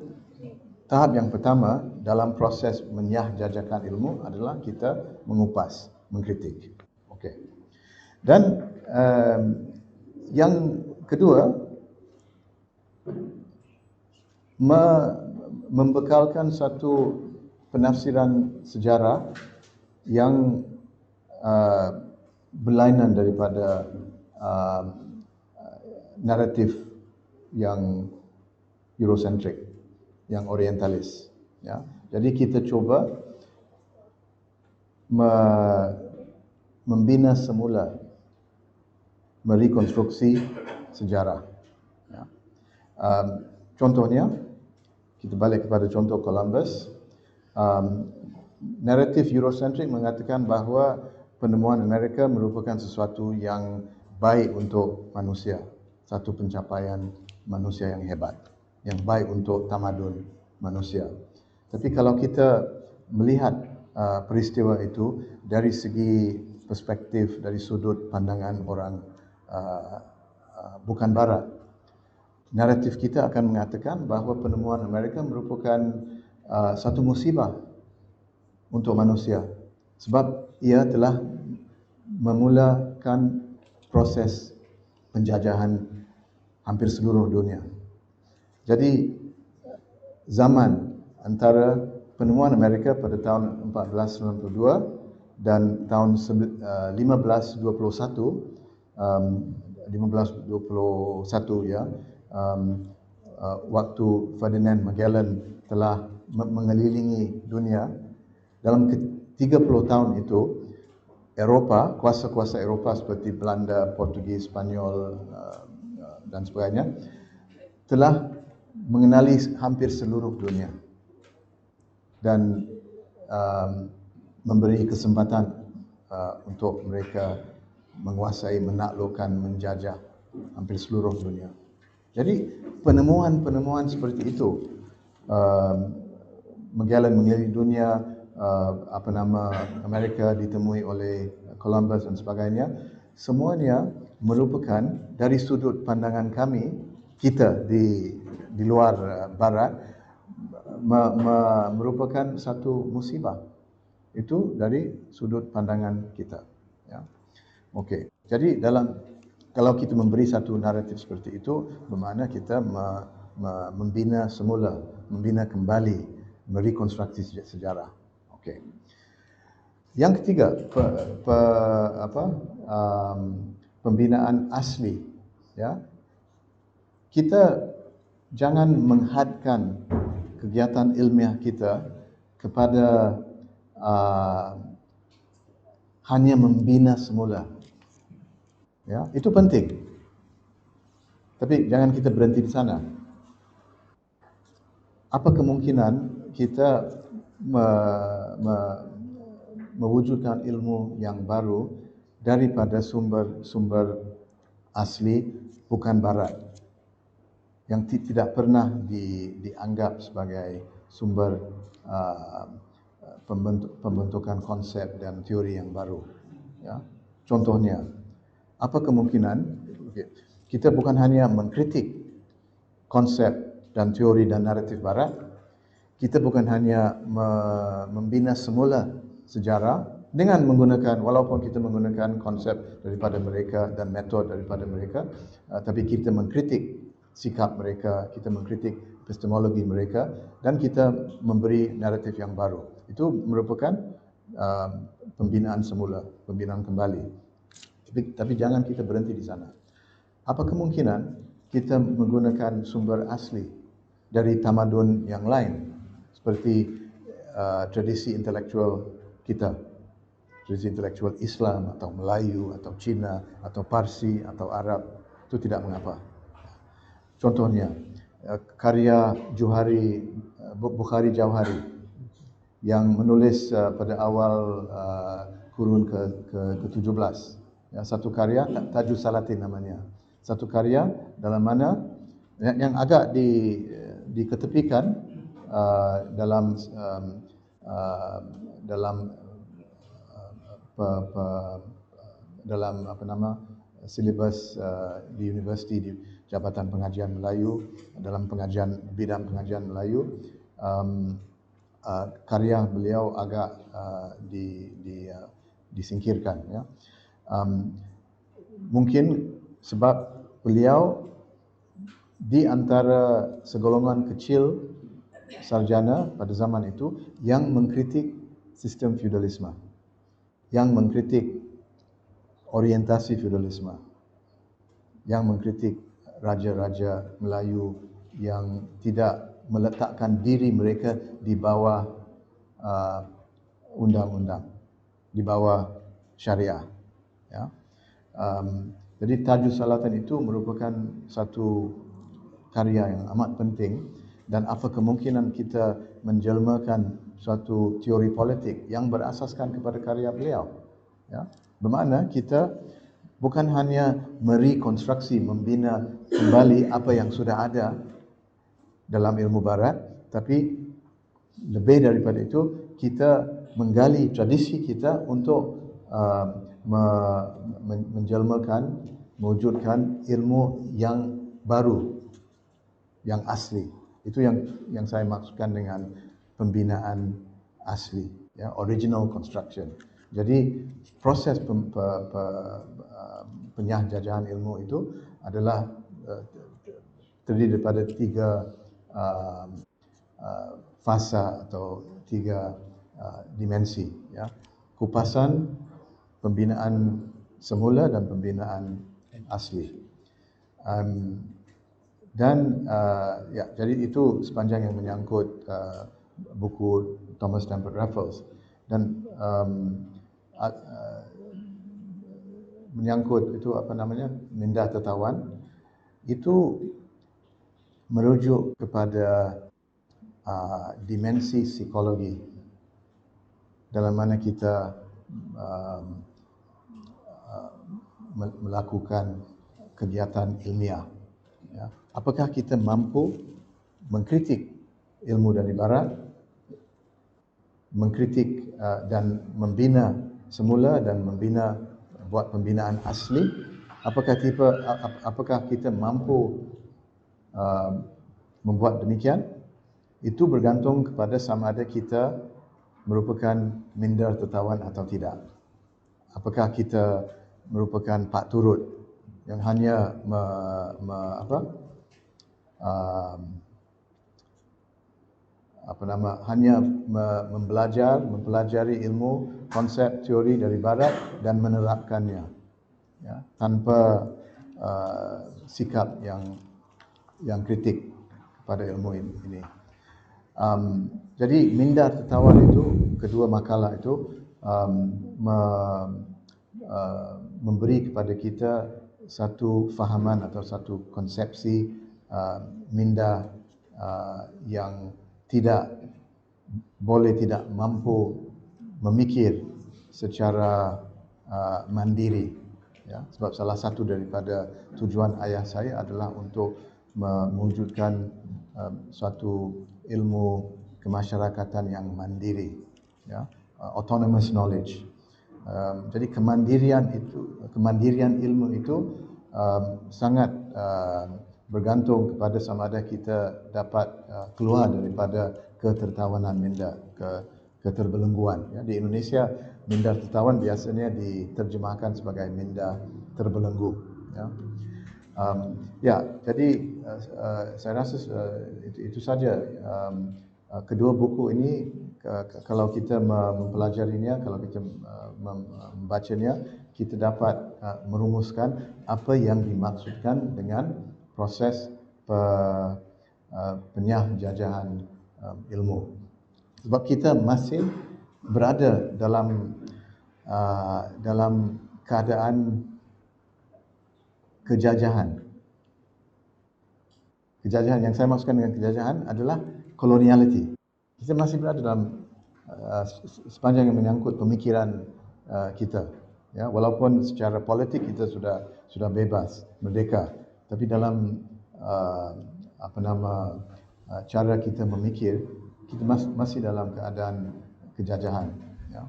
tahap yang pertama dalam proses menyahjajakan ilmu adalah kita mengupas, mengkritik. Okey. Dan yang kedua, membekalkan satu penafsiran sejarah yang berlainan daripada naratif yang Eurocentrik, yang orientalis. Ya. Jadi kita cuba membina semula, merekonstruksi sejarah. Ya. Contohnya, kita balik kepada contoh Columbus. Naratif Eurocentrik mengatakan bahawa penemuan Amerika merupakan sesuatu yang baik untuk manusia, satu pencapaian manusia yang hebat, yang baik untuk tamadun manusia. Tapi kalau kita melihat peristiwa itu dari segi perspektif, dari sudut pandangan orang bukan Barat, naratif kita akan mengatakan bahawa penemuan Amerika merupakan satu musibah untuk manusia, sebab ia telah memulakan proses penjajahan hampir seluruh dunia. Jadi zaman antara penemuan Amerika pada tahun 1492 dan tahun 1521 ya, waktu Ferdinand Magellan telah mengelilingi dunia. Dalam 30 tahun itu, Eropah, kuasa-kuasa Eropah seperti Belanda, Portugis, Spanyol dan sebagainya telah mengenali hampir seluruh dunia dan memberi kesempatan untuk mereka menguasai, menaklukkan, menjajah hampir seluruh dunia. Jadi penemuan-penemuan seperti itu, Magellan mengelilingi dunia, Amerika ditemui oleh Columbus dan sebagainya, semuanya merupakan dari sudut pandangan kami, kita di luar Barat, merupakan satu musibah. Itu dari sudut pandangan kita. Ya. Okey. Jadi kalau kita memberi satu naratif seperti itu, bermakna kita membina semula, membina kembali, merekonstruksi sejarah. Okey. Yang ketiga, pembinaan asli. Ya. Kita jangan menghadkan kegiatan ilmiah kita kepada hanya membina semula. Ya, itu penting. Tapi jangan kita berhenti di sana. Apa kemungkinan kita mewujudkan ilmu yang baru daripada sumber asli bukan Barat, yang tidak pernah dianggap sebagai sumber pembentukan konsep dan teori yang baru. Ya. Contohnya, apa kemungkinan kita bukan hanya mengkritik konsep dan teori dan naratif Barat, kita bukan hanya membina semula sejarah dengan menggunakan, walaupun kita menggunakan konsep daripada mereka dan metode daripada mereka, tapi kita mengkritik sikap mereka, kita mengkritik epistemologi mereka, dan kita memberi naratif yang baru. Itu merupakan pembinaan semula, pembinaan kembali. Tapi jangan kita berhenti di sana. Apa kemungkinan kita menggunakan sumber asli dari tamadun yang lain, seperti tradisi intelektual kita, tradisi intelektual Islam atau Melayu atau Cina atau Parsi atau Arab, itu tidak mengapa. Contohnya, karya Bukhari Jauhari yang menulis pada awal kurun ke-17. Ya, satu karya, Tajus Salatin namanya. Satu karya dalam mana yang agak diketepikan dalam dalam silibus di universiti di Jabatan Pengajian Melayu, dalam bidang pengajian Melayu. Karya beliau agak disingkirkan, ya. Mungkin sebab beliau di antara segolongan kecil sarjana pada zaman itu yang mengkritik sistem feudalisme, yang mengkritik orientasi feudalisme, yang mengkritik raja-raja Melayu yang tidak meletakkan diri mereka di bawah undang-undang, di bawah syariah, ya. Jadi Tajuh Salatan itu merupakan satu karya yang amat penting, dan apa kemungkinan kita menjelmakan suatu teori politik yang berasaskan kepada karya beliau, ya. Bermakna kita bukan hanya merekonstruksi, membina kembali apa yang sudah ada dalam ilmu barat, tapi lebih daripada itu kita menggali tradisi kita untuk menjelmakan, mewujudkan ilmu yang baru, yang asli. Itu yang saya maksudkan dengan pembinaan asli, ya, original construction. Jadi proses penjahjahan ilmu itu adalah terdiri daripada 3 fasa atau 3 dimensi, ya. Kupasan, pembinaan semula dan pembinaan asli. Ya, jadi itu sepanjang yang menyangkut buku Thomas Stamford Raffles, dan menyangkut itu Minda Tertawan, itu merujuk kepada dimensi psikologi dalam mana kita melakukan kegiatan ilmiah, ya. Apakah kita mampu mengkritik ilmu dari barat, mengkritik dan membina semula dan buat pembinaan asli? Apakah kita mampu membuat demikian? Itu bergantung kepada sama ada kita merupakan minda tertawan atau tidak. Apakah kita merupakan pak turut yang hanya mempelajari ilmu konsep teori dari barat dan menerapkannya, ya, tanpa sikap yang kritik pada ilmu ini. Jadi Minda Tertawan itu, kedua makalah itu memberi kepada kita satu fahaman atau satu konsepsi minda yang tidak mampu memikir secara mandiri, ya. Sebab salah satu daripada tujuan ayah saya adalah untuk mewujudkan suatu ilmu kemasyarakatan yang mandiri, ya, autonomous knowledge. Jadi kemandirian ilmu itu sangat bergantung kepada sama ada kita dapat keluar daripada ketertawanan minda, keterbelengguan, ya. Di Indonesia minda tertawan biasanya diterjemahkan sebagai minda terbelenggu, ya. Ya, jadi saya rasa itu saja. Kedua buku ini, kalau kita mempelajarinya, kalau kita membacanya, kita dapat merumuskan apa yang dimaksudkan dengan proses penjahjahan ilmu. Sebab kita masih berada dalam keadaan kejajahan. Kejajahan yang saya maksudkan dengan kejajahan adalah coloniality. Kita masih berada dalam sepanjang yang menyangkut pemikiran kita, ya. Walaupun secara politik kita sudah bebas, merdeka, tapi dalam cara kita memikir, kita masih dalam keadaan kejajahan, ya.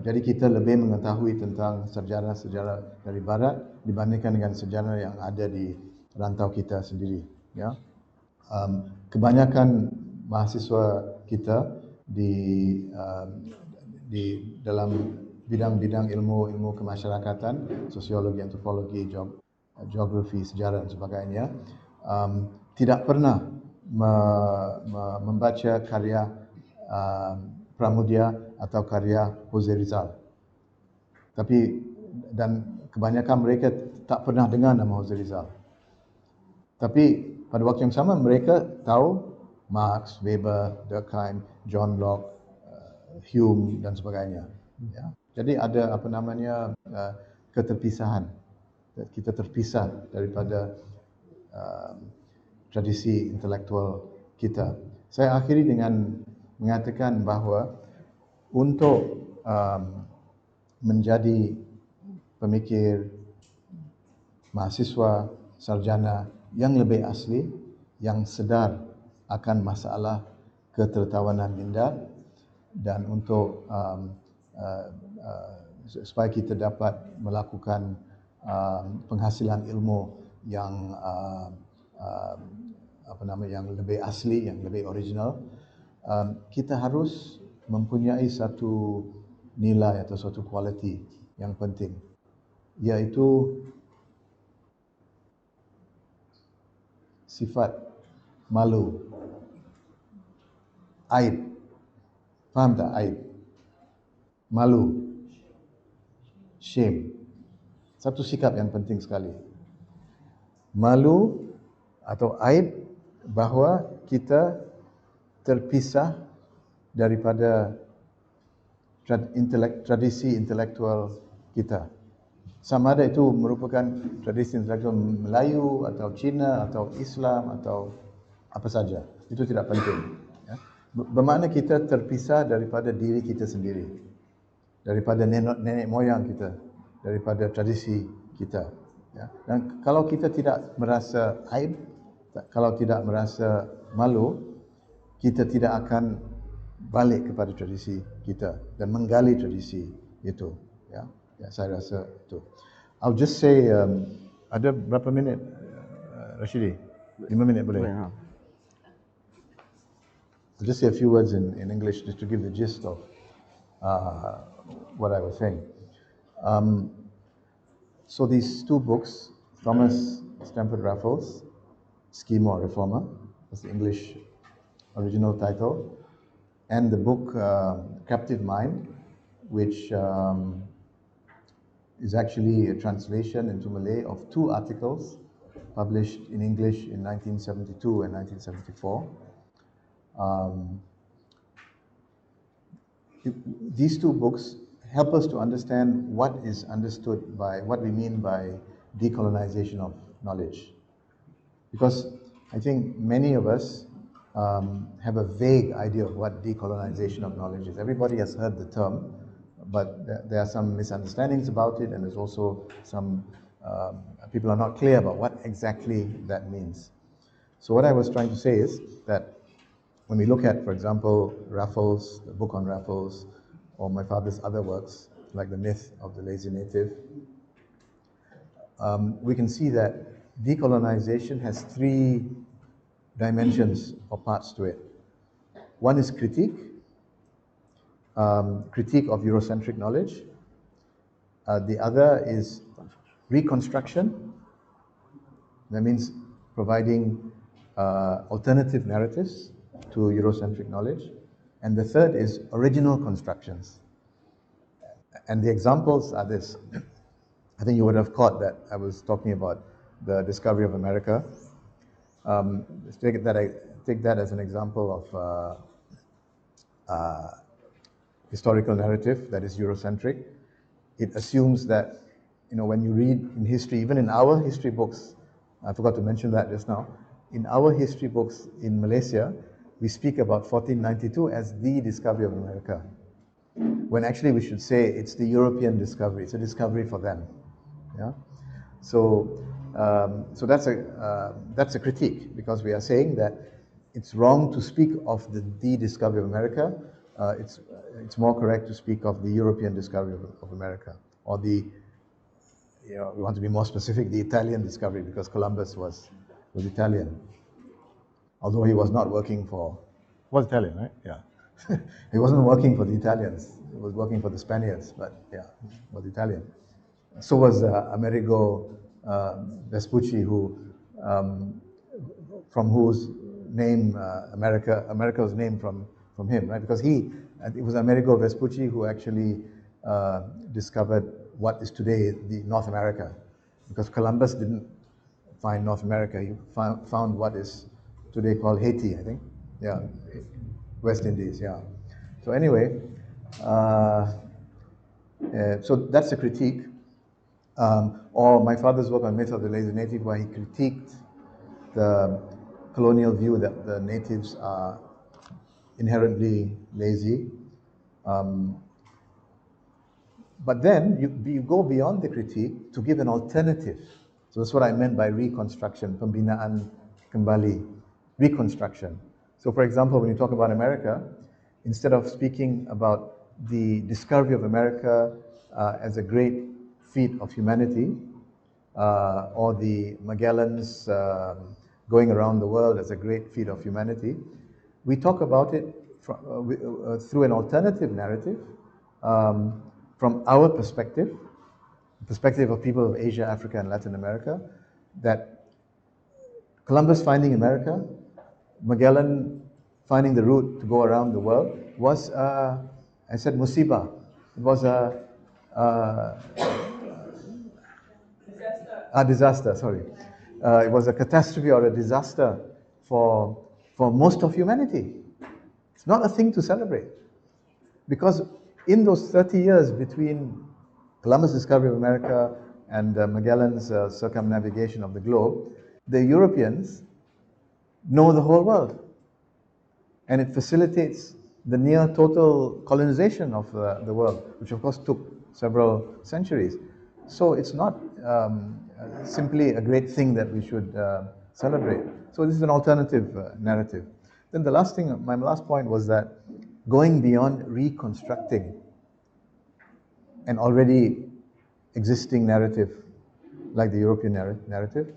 Jadi kita lebih mengetahui tentang sejarah-sejarah dari Barat dibandingkan dengan sejarah yang ada di rantau kita sendiri. Ya. Kebanyakan mahasiswa kita di dalam bidang-bidang ilmu kemasyarakatan, sosiologi, antropologi, geografi, sejarah dan sebagainya, tidak pernah membaca karya Pramudia atau karya Jose Rizal. Dan kebanyakan mereka tak pernah dengar nama Jose Rizal. Tapi pada waktu yang sama mereka tahu Marx, Weber, Durkheim, John Locke, Hume dan sebagainya. Ya. Jadi ada keterpisahan. Kita terpisah daripada tradisi intelektual kita. Saya akhiri dengan mengatakan bahawa untuk menjadi pemikir, mahasiswa, sarjana yang lebih asli, yang sedar akan masalah ketertawanan minda, dan untuk supaya kita dapat melakukan penghasilan ilmu yang yang lebih asli, yang lebih original, kita harus mempunyai satu nilai atau satu kualiti yang penting, iaitu sifat malu, aib. Faham tak aib? Malu, shame. Satu sikap yang penting sekali. Malu atau aib bahawa kita terpisah daripada tradisi intelektual kita. Sama ada itu merupakan tradisi intelektual Melayu atau Cina atau Islam atau apa saja. Itu tidak penting. Ya. Bermakna kita terpisah daripada diri kita sendiri, daripada nenek moyang kita, daripada tradisi kita. Ya. Dan kalau kita tidak merasa aib, kalau tidak merasa malu, kita tidak akan balik kepada tradisi kita dan menggali tradisi itu. Ya. Ya, saya rasa itu. I'll just say, ada berapa minit, Rashidi? 5 minit boleh? I'll just say a few words in English just to give the gist of what I was saying. So these two books, Thomas Stamford Raffles, Schema or Reformer, was the English original title, and the book Captive Mind, which is actually a translation into Malay of 2 articles published in English in 1972 and 1974. These 2 books help us to understand what is understood by, what we mean by decolonization of knowledge. Because I think many of us have a vague idea of what decolonization of knowledge is. Everybody has heard the term, but there are some misunderstandings about it, and there's also some people are not clear about what exactly that means. So what I was trying to say is that when we look at, for example, Raffles, the book on Raffles, or my father's other works, like The Myth of the Lazy Native, we can see that decolonization has 3 dimensions or parts to it. One is critique of Eurocentric knowledge. The other is reconstruction. That means providing alternative narratives to Eurocentric knowledge. And the third is original constructions. And the examples are this. I think you would have caught that I was talking about the discovery of America. Take that as an example of historical narrative that is Eurocentric. It assumes that, when you read in history, even in our history books, I forgot to mention that just now, in our history books in Malaysia, we speak about 1492 as the discovery of America, when actually we should say it's the European discovery. It's a discovery for them. Yeah. So that's a critique, because we are saying that it's wrong to speak of the discovery of America it's more correct to speak of the European discovery of America, or the, we want to be more specific, the Italian discovery, because Columbus was Italian, although he was not working for, was Italian, right? Yeah. He wasn't working for the Italians, he was working for the Spaniards, but yeah, he was Italian. So was Amerigo Vespucci, who, from whose name America was named from him, right? Because it was Amerigo Vespucci who actually discovered what is today the North America, because Columbus didn't find North America. He found what is today called Haiti, I think. Yeah, West Indies. Yeah. So anyway, so that's a critique. Or my father's work on Myth of the Lazy Native, where he critiqued the colonial view that the natives are inherently lazy. But then you go beyond the critique to give an alternative. So that's what I meant by reconstruction, pembinaan kembali, reconstruction. So for example, when you talk about America, instead of speaking about the discovery of America as a great feat of humanity, or the Magellans going around the world as a great feat of humanity, we talk about it through an alternative narrative, from our perspective, the perspective of people of Asia, Africa, and Latin America, that Columbus finding America, Magellan finding the route to go around the world was, I said musibah. It was a disaster, sorry. It was a catastrophe or a disaster for most of humanity. It's not a thing to celebrate. Because in those 30 years between Columbus' discovery of America and Magellan's circumnavigation of the globe, the Europeans know the whole world. And it facilitates the near total colonization of the world, which of course took several centuries. So it's not simply a great thing that we should celebrate. So this is an alternative narrative. Then the last thing, my last point was that going beyond reconstructing an already existing narrative, like the European narrative,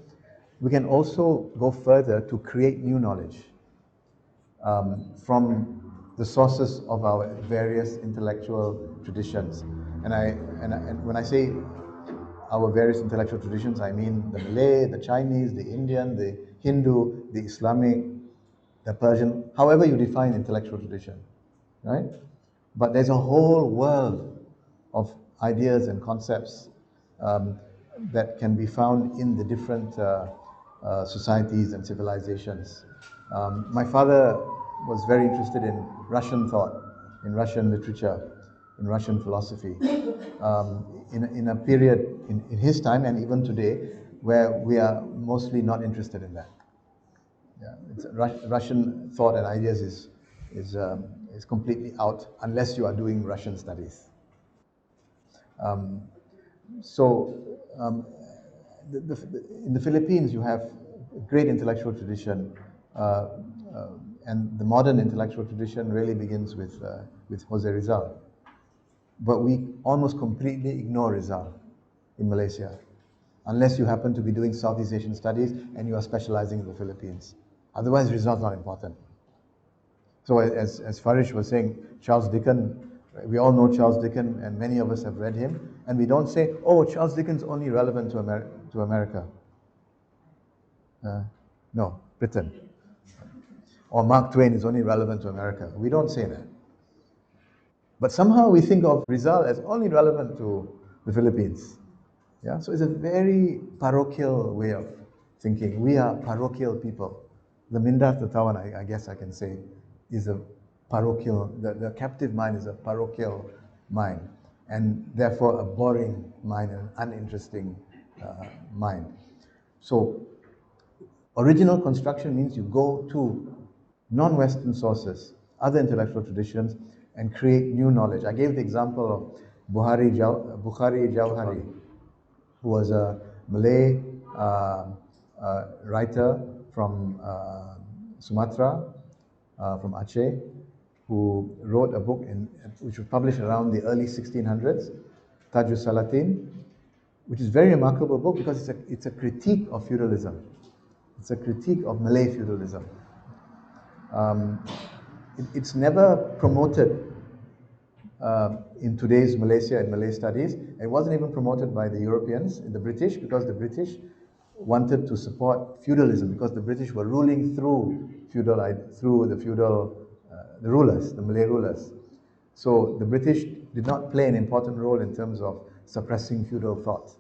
we can also go further to create new knowledge from the sources of our various intellectual traditions. And when I say our various intellectual traditions, I mean the Malay, the Chinese, the Indian, the Hindu, the Islamic, the Persian, however you define intellectual tradition, right? But there's a whole world of ideas and concepts that can be found in the different societies and civilizations. My father was very interested in Russian thought, in Russian literature, in Russian philosophy, in a period in his time and even today where we are mostly not interested in that. Yeah, Russian thought and ideas is completely out unless you are doing Russian studies. In the Philippines, you have a great intellectual tradition, and the modern intellectual tradition really begins with Jose Rizal. But we almost completely ignore Rizal in Malaysia, unless you happen to be doing Southeast Asian studies and you are specializing in the Philippines. Otherwise, Rizal is not important. So as Farish was saying, Charles Dickens, we all know Charles Dickens, and many of us have read him, and we don't say, oh, Charles Dickens is only relevant to America. No, Britain. Or Mark Twain is only relevant to America. We don't say that. But somehow we think of Rizal as only relevant to the Philippines. Yeah, so it's a very parochial way of thinking. We are parochial people. The Minda Tertawan, I guess I can say, is a parochial, the captive mind is a parochial mind, and therefore a boring mind, an uninteresting mind. So original construction means you go to non-Western sources, other intellectual traditions, and create new knowledge. I gave the example of Bukhari Jauhari, who was a Malay writer from Sumatra, from Aceh, who wrote a book which was published around the early 1600s, Tajus Salatin, which is a very remarkable book because it's a critique of feudalism. It's a critique of Malay feudalism. It's never promoted in today's Malaysia and Malay studies. It wasn't even promoted by the Europeans, the British, because the British wanted to support feudalism because the British were ruling through the rulers, the Malay rulers. So the British did not play an important role in terms of suppressing feudal thought.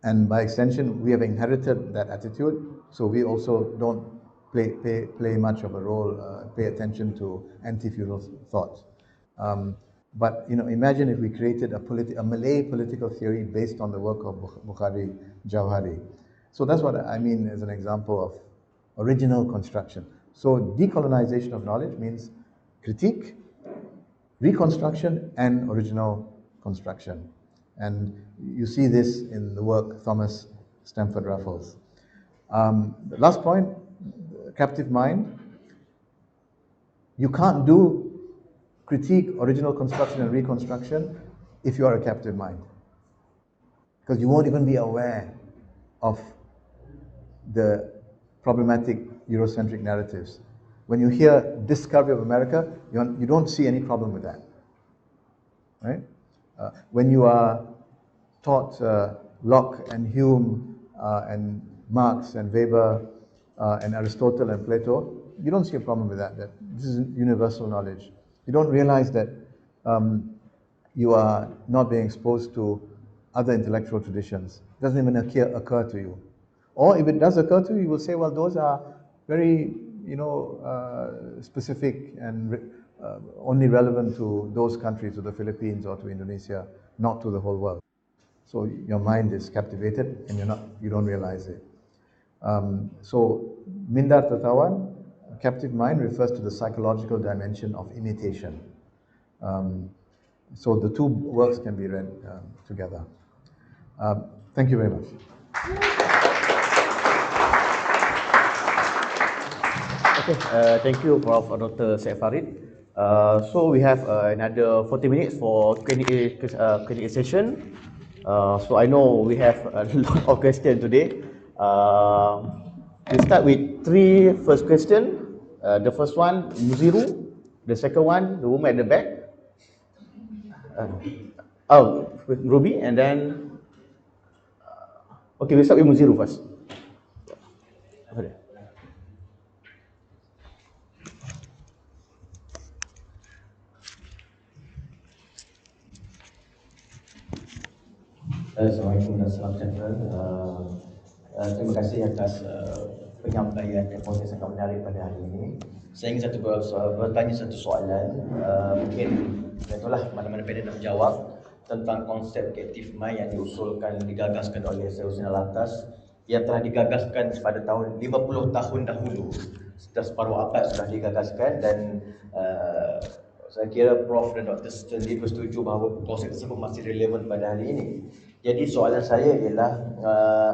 And by extension, we have inherited that attitude, so we also don't play much of a role, pay attention to anti-feudal thought. But imagine if we created a Malay political theory based on the work of Bukhari Jauhari. So that's what I mean as an example of original construction. So decolonization of knowledge means critique, reconstruction, and original construction. And you see this in the work Thomas Stamford Raffles. The last point, captive mind. You can't do critique, original construction, and reconstruction if you are a captive mind. Because you won't even be aware of the problematic Eurocentric narratives. When you hear Discovery of America, you don't see any problem with that. Right? When you are taught Locke and Hume and Marx and Weber and Aristotle and Plato, you don't see a problem with that. That this is universal knowledge. You don't realize that you are not being exposed to other intellectual traditions. It doesn't even occur to you. Or if it does occur to you, you will say, well, those are very, specific and only relevant to those countries, to the Philippines or to Indonesia, not to the whole world. So your mind is captivated and you don't realize it. So Minda Tertawan, captive mind, refers to the psychological dimension of imitation. So the two works can be read together. Thank you very much. Okay, thank you, Prof. Dr. Syed Farid. So we have another 40 minutes for Q&A session. So I know we have a lot of questions today. We'll start with three first question. The first one, Muziru. The second one, the woman at the back. With Ruby, and then okay, we'll start with Muziru first. Assalamualaikum dan salam sejahtera. Terima kasih atas penyampaian eksposé sangat menarik pada hari ini. Saya ingin bertanya satu soalan, mungkin itulah mana-mana panel nak menjawab tentang konsep captive mind yang digagaskan oleh Syed Hussein Alatas yang telah digagaskan pada tahun 50 tahun dahulu. Sudah separuh abad sudah digagaskan dan saya kira Prof dan Dr. sendiri bersetuju bahawa konsep tersebut masih relevan pada hari ini. Jadi soalan saya ialah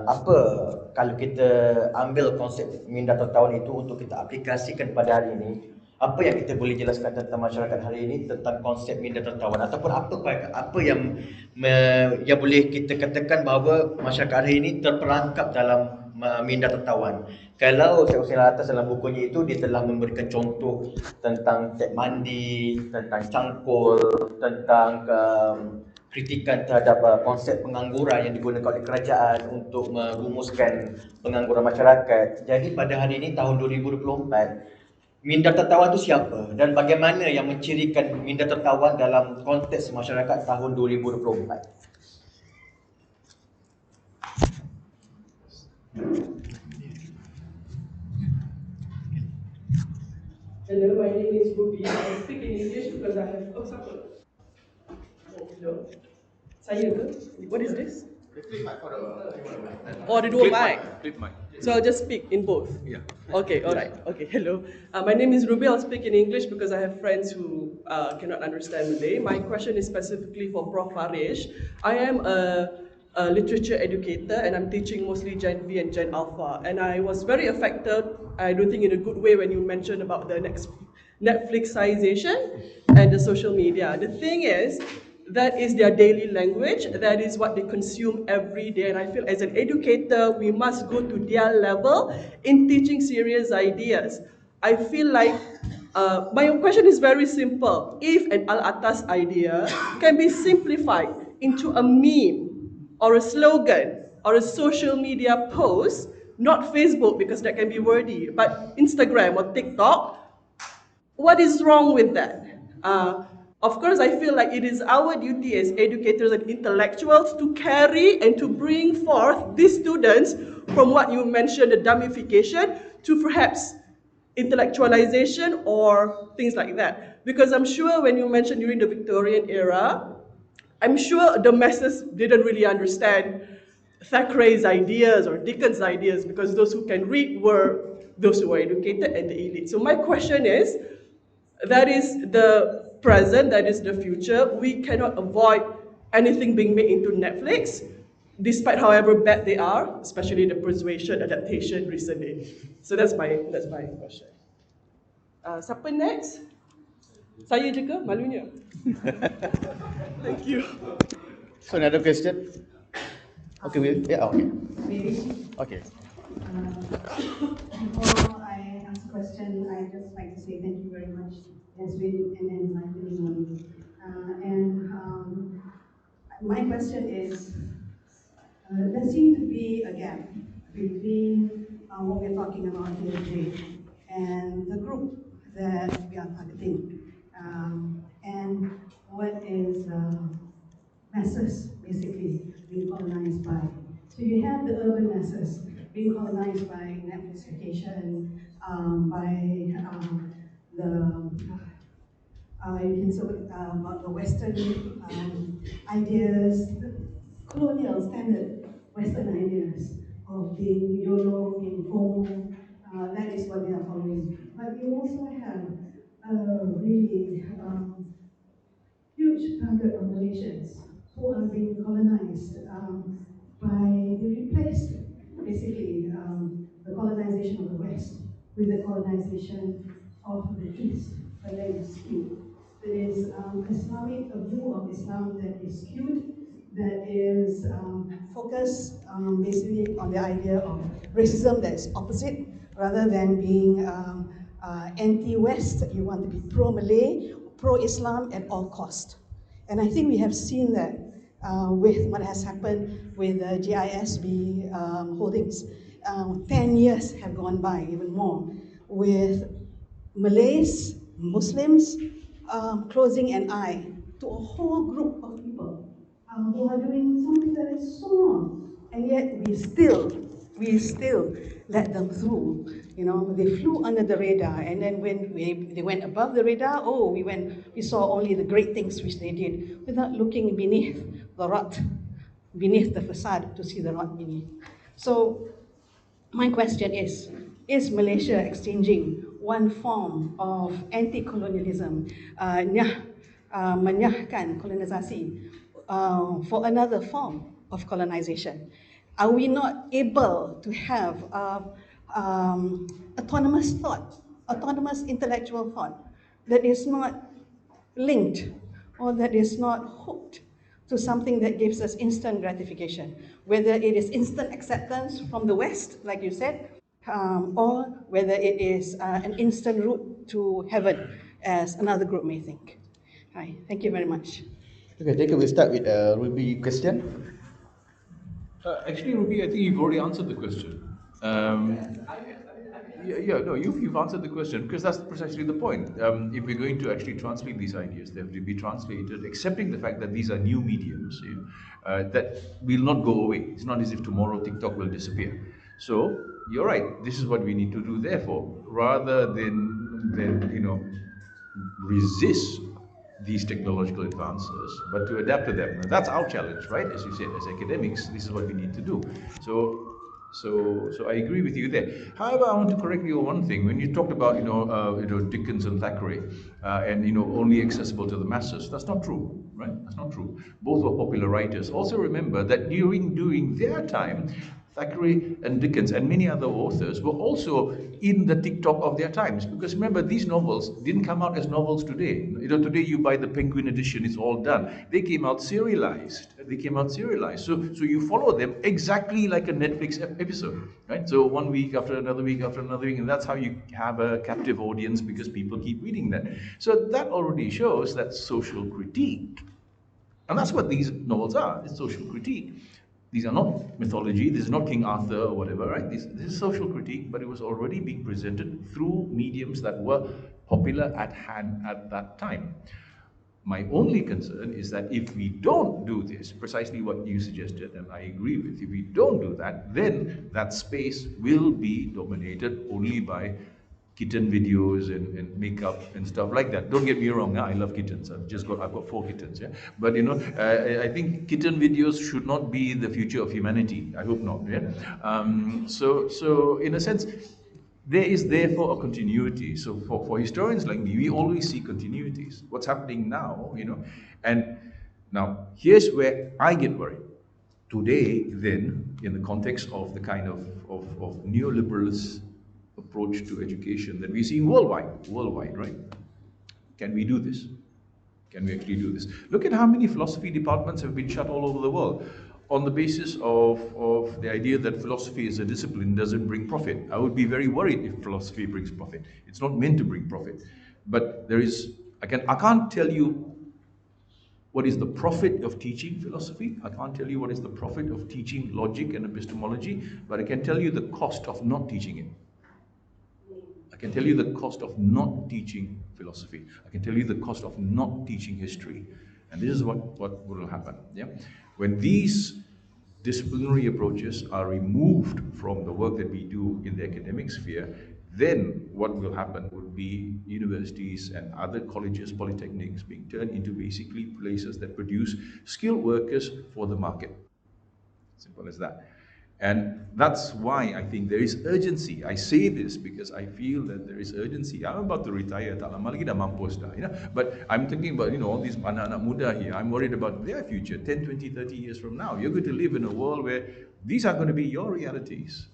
apa kalau kita ambil konsep Minda Tertawan itu untuk kita aplikasikan pada hari ini, apa yang kita boleh jelaskan tentang masyarakat hari ini tentang konsep Minda Tertawan, ataupun apa yang boleh kita katakan bahawa masyarakat hari ini terperangkap dalam Minda Tertawan. Kalau Syed Hussein Alatas dalam bukunya itu dia telah memberikan contoh tentang tek mandi, tentang cangkul, tentang kritikan terhadap konsep pengangguran yang digunakan oleh kerajaan untuk merumuskan pengangguran masyarakat. Jadi pada hari ini tahun 2024, Minda Tertawan itu siapa dan bagaimana yang mencirikan Minda Tertawan dalam konteks masyarakat tahun 2024? Hello, my name is Ruby. I speak in English because I have hello. Saya ke? What is this? Oh, the dual mic. Clip mic. So I'll just speak in both. Yeah. Okay, all right. Okay, hello. My name is Ruby. I'll speak in English because I have friends who cannot understand Malay. My question is specifically for Prof. Farish. I am a a literature educator, and I'm teaching mostly Gen V and Gen Alpha. And I was very affected, I don't think in a good way, when you mentioned about the next Netflixization and the social media. The thing is, that is their daily language, that is what they consume every day, and I feel as an educator, we must go to their level in teaching serious ideas. I feel like, my question is very simple. If an Alatas idea can be simplified into a meme, or a slogan, or a social media post, not Facebook because that can be wordy, but Instagram or TikTok, what is wrong with that? Of course, I feel like it is our duty as educators and intellectuals to carry and to bring forth these students from what you mentioned, the dummification, to perhaps intellectualization or things like that. Because I'm sure when you mentioned during the Victorian era, I'm sure the masses didn't really understand Thackeray's ideas or Dickens' ideas, because those who can read were those who were educated and the elite. So my question is, that is the present, that is the future. We cannot avoid anything being made into Netflix, despite however bad they are, especially the Persuasion adaptation recently. So that's my question. Siapa next? Saya je ke? Malunya. Thank you. So another question. Okay, okay. Okay. Before I ask a question, I just like to say thank you very much. It's been an enlightening one. My question is, there seems to be a gap between what we're talking about here today and the group that we are targeting, and what is masses basically being colonized by. So you have the urban masses being colonized by Netflixification, by you can say about the Western ideas, the colonial standard Western ideas of being YOLO, being FOMO. That is what they are following. But you also have really huge target of Malaysians who are being colonized by the replaced, basically, the colonization of the West with the colonization of the East, but that is skewed. There is Islamic, a view of Islam that is skewed, that is focused basically on the idea of racism that is opposite, rather than being anti-West. You want to be pro-Malay, pro-Islam at all cost. And I think we have seen that with what has happened with the GISB holdings. 10 years have gone by, even more, with Malays, Muslims, closing an eye to a whole group of people who are doing something that is so wrong, and yet we still let them through. You know, they flew under the radar, and then when they went above the radar, oh, we saw only the great things which they did, without looking beneath the rot, beneath the facade, to see the rot beneath. So my question is Malaysia exchanging one form of anti-colonialism, menyahkan kolonisasi, for another form of colonization? Are we not able to have autonomous thought, autonomous intellectual thought that is not linked or that is not hooked to something that gives us instant gratification, whether it is instant acceptance from the West, like you said, or whether it is an instant route to heaven, as another group may think. Hi, thank you very much. Okay, Jacob, we'll start with Ruby question. Actually, Ruby, I think you've already answered the question. No, you've answered the question, because that's precisely the point. If we're going to actually translate these ideas, they have to be translated, accepting the fact that these are new mediums, that will not go away. It's not as if tomorrow TikTok will disappear. So you're right. This is what we need to do. Therefore, rather than resist these technological advances, but to adapt to them. Now, that's our challenge, right? As you said, as academics, this is what we need to do. So So I agree with you there. However, I want to correct you on one thing. When you talked about Dickens and Thackeray, and only accessible to the masses, that's not true, right? That's not true. Both were popular writers. Also remember that during their time, Thackeray and Dickens and many other authors were also in the TikTok of their times. Because remember, these novels didn't come out as novels today. Today you buy the Penguin edition, it's all done. They came out serialized. So you follow them exactly like a Netflix episode, right? So one week after another week after another week, and that's how you have a captive audience because people keep reading that. So that already shows that social critique. And that's what these novels are, it's social critique. These are not mythology, this is not King Arthur or whatever, right? This is social critique, but it was already being presented through mediums that were popular at hand at that time. My only concern is that if we don't do this, precisely what you suggested, and I agree with, if we don't do that, then that space will be dominated only by kitten videos and makeup and stuff like that. Don't get me wrong, I love kittens. I've got 4 kittens, yeah. But I think kitten videos should not be the future of humanity. I hope not, yeah. So in a sense, there is therefore a continuity. So for historians like me, we always see continuities. What's happening now, and now here's where I get worried. Today, then, in the context of the kind of neoliberalist approach to education that we're seeing worldwide, right? Can we do this? Can we actually do this? Look at how many philosophy departments have been shut all over the world on the basis of the idea that philosophy as a discipline doesn't bring profit. I would be very worried if philosophy brings profit. It's not meant to bring profit. But I can't tell you what is the profit of teaching philosophy. I can't tell you what is the profit of teaching logic and epistemology, but I can tell you the cost of not teaching it. I can tell you the cost of not teaching philosophy. I can tell you the cost of not teaching history. And this is what will happen. Yeah? When these disciplinary approaches are removed from the work that we do in the academic sphere, then what will happen would be universities and other colleges, polytechnics being turned into basically places that produce skilled workers for the market. Simple as that. And that's why I think there is urgency. I say this because I feel that there is urgency. I'm about to retire, tak lama lagi dah mampus dah, But I'm thinking about, all these anak-anak muda here. I'm worried about their future, 10, 20, 30 years from now. You're going to live in a world where these are going to be your realities.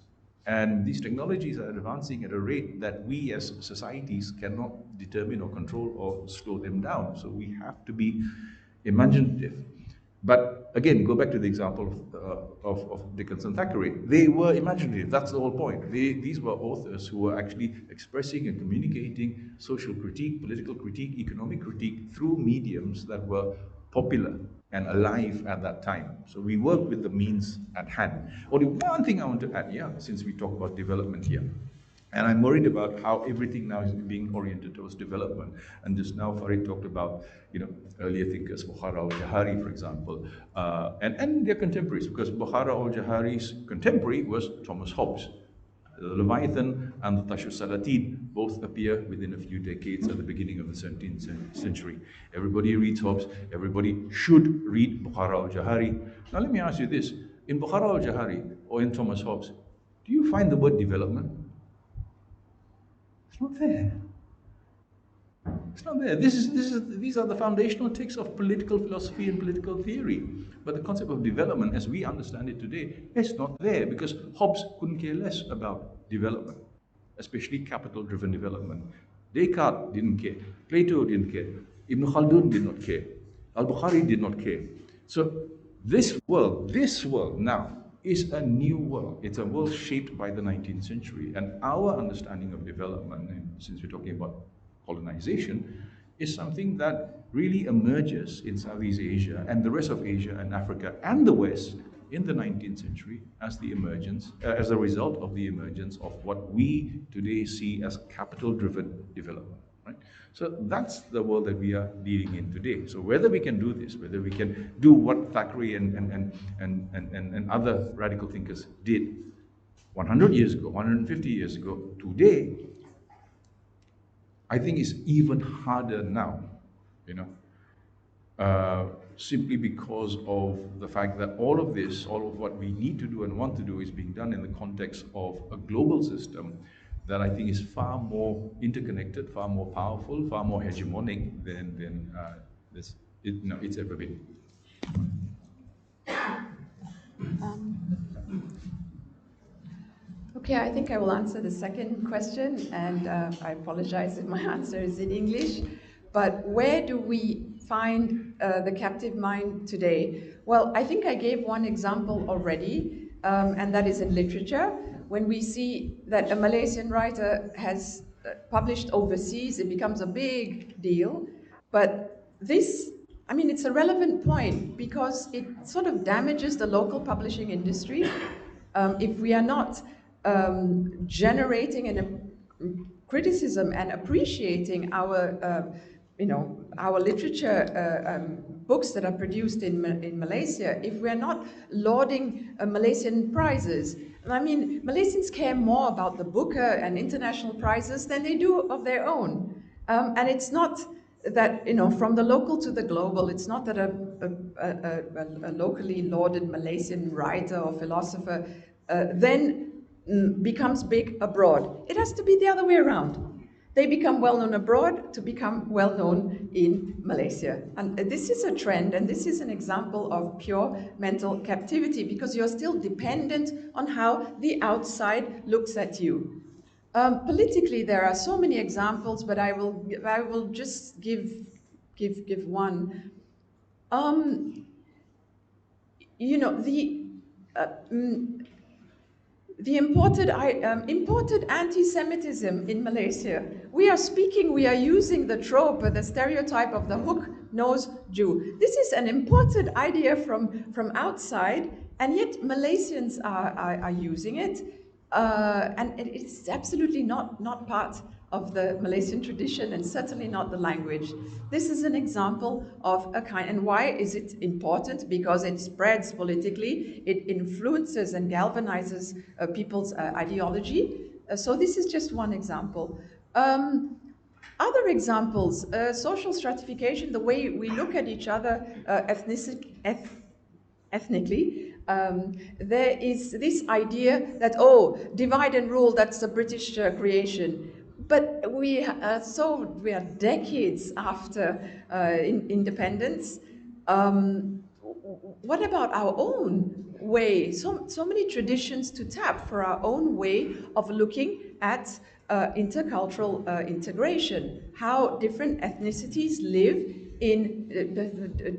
And these technologies are advancing at a rate that we as societies cannot determine or control or slow them down. So we have to be imaginative. But again, go back to the example of Dickens and Thackeray. They were imaginative, that's the whole point. These were authors who were actually expressing and communicating social critique, political critique, economic critique through mediums that were popular and alive at that time. So we work with the means at hand. Only one thing I want to add here, since we talk about development here. And I'm worried about how everything now is being oriented towards development. And just now Farid talked about, earlier thinkers, Bukhara al-Jahari, for example, and their contemporaries, because Bukhara al-Jahari's contemporary was Thomas Hobbes. The Leviathan and the Tashus Salatin both appear within a few decades at the beginning of the 17th century. Everybody reads Hobbes, everybody should read Bukhara al-Jahari. Now let me ask you this, in Bukhara al-Jahari or in Thomas Hobbes, do you find the word development? It's not there. It's not there. These are the foundational texts of political philosophy and political theory. But the concept of development, as we understand it today, is not there because Hobbes couldn't care less about development, especially capital-driven development. Descartes didn't care. Plato didn't care. Ibn Khaldun did not care. Al-Bukhari did not care. So this world now is a new world. It's a world shaped by the 19th century. And our understanding of development, and since we're talking about colonization, is something that really emerges in Southeast Asia and the rest of Asia and Africa and the West in the 19th century as a result of the emergence of what we today see as capital-driven development. Right? So that's the world that we are dealing in today. So whether we can do this, whether we can do what Thackeray and other radical thinkers did 100 years ago, 150 years ago, today, I think it's even harder now. simply because of the fact that all of this, all of what we need to do and want to do is being done in the context of a global system that I think is far more interconnected, far more powerful, far more hegemonic than it's ever been. Okay, I think I will answer the second question, and I apologize if my answer is in English. But where do we find the captive mind today? Well, I think I gave one example already, and that is in literature. When we see that a Malaysian writer has published overseas, it becomes a big deal. But this, I mean, it's a relevant point because it sort of damages the local publishing industry. If we are not generating criticism and appreciating our, our literature books that are produced in Malaysia, if we are not lauding Malaysian prizes. I mean, Malaysians care more about the Buku and international prizes than they do of their own. And it's not that, from the local to the global, it's not that a locally lauded Malaysian writer or philosopher then becomes big abroad. It has to be the other way around. They become well-known abroad to become well-known in Malaysia. And this is a trend, and this is an example of pure mental captivity, because you're still dependent on how the outside looks at you. Politically, there are so many examples, but I will just give one. The imported anti-Semitism in Malaysia. We are using the trope, the stereotype of the hook-nosed Jew. This is an imported idea from outside, and yet Malaysians are using it. And it's absolutely not part of the Malaysian tradition, and certainly not the language. This is an example of a kind, and why is it important? Because it spreads politically, it influences and galvanizes people's ideology. So this is just one example. Other examples, social stratification, the way we look at each other ethnically, there is this idea that, oh, divide and rule, that's a British creation. But we are decades after independence. What about our own way? So many traditions to tap for our own way of looking at intercultural integration, how different ethnicities live in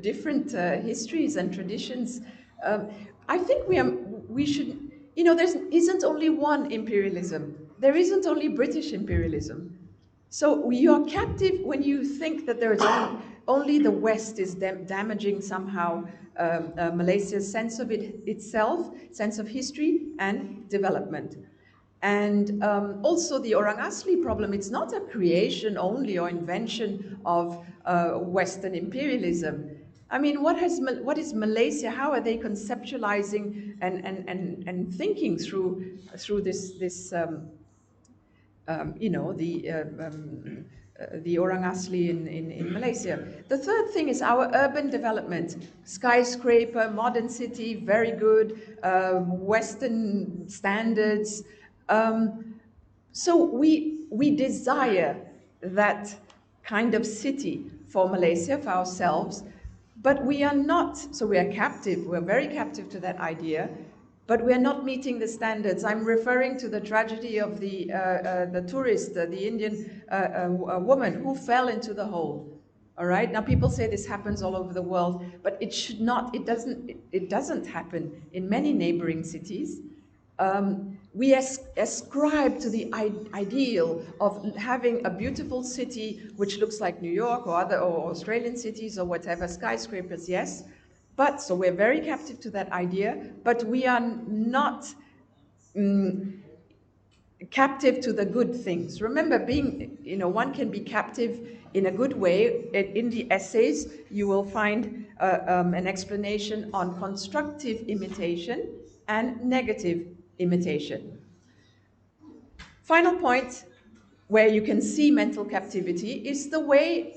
different histories and traditions. I think we should, there isn't only one imperialism. There isn't only British imperialism. So you are captive when you think that there is only the West is damaging somehow Malaysia's sense of itself, sense of history and development. And also the Orang Asli problem, it's not a creation only or invention of Western imperialism. I mean, what is Malaysia? How are they conceptualizing and thinking through this the Orang Asli in Malaysia? The third thing is our urban development. Skyscraper, modern city, very good, Western standards. So we desire that kind of city for Malaysia, for ourselves, but we are not, so we are captive, we're very captive to that idea, but we're not meeting the standards. I'm referring to the tragedy of the tourist, the Indian woman who fell into the hole. All right, now people say this happens all over the world, but it should not, it doesn't happen in many neighboring cities. We ascribe to the ideal of having a beautiful city which looks like New York or Australian cities or whatever, skyscrapers, yes. But, so we're very captive to that idea, but we are not captive to the good things. Remember, one can be captive in a good way. In the essays, you will find an explanation on constructive imitation and negative imitation. Final point where you can see mental captivity is the way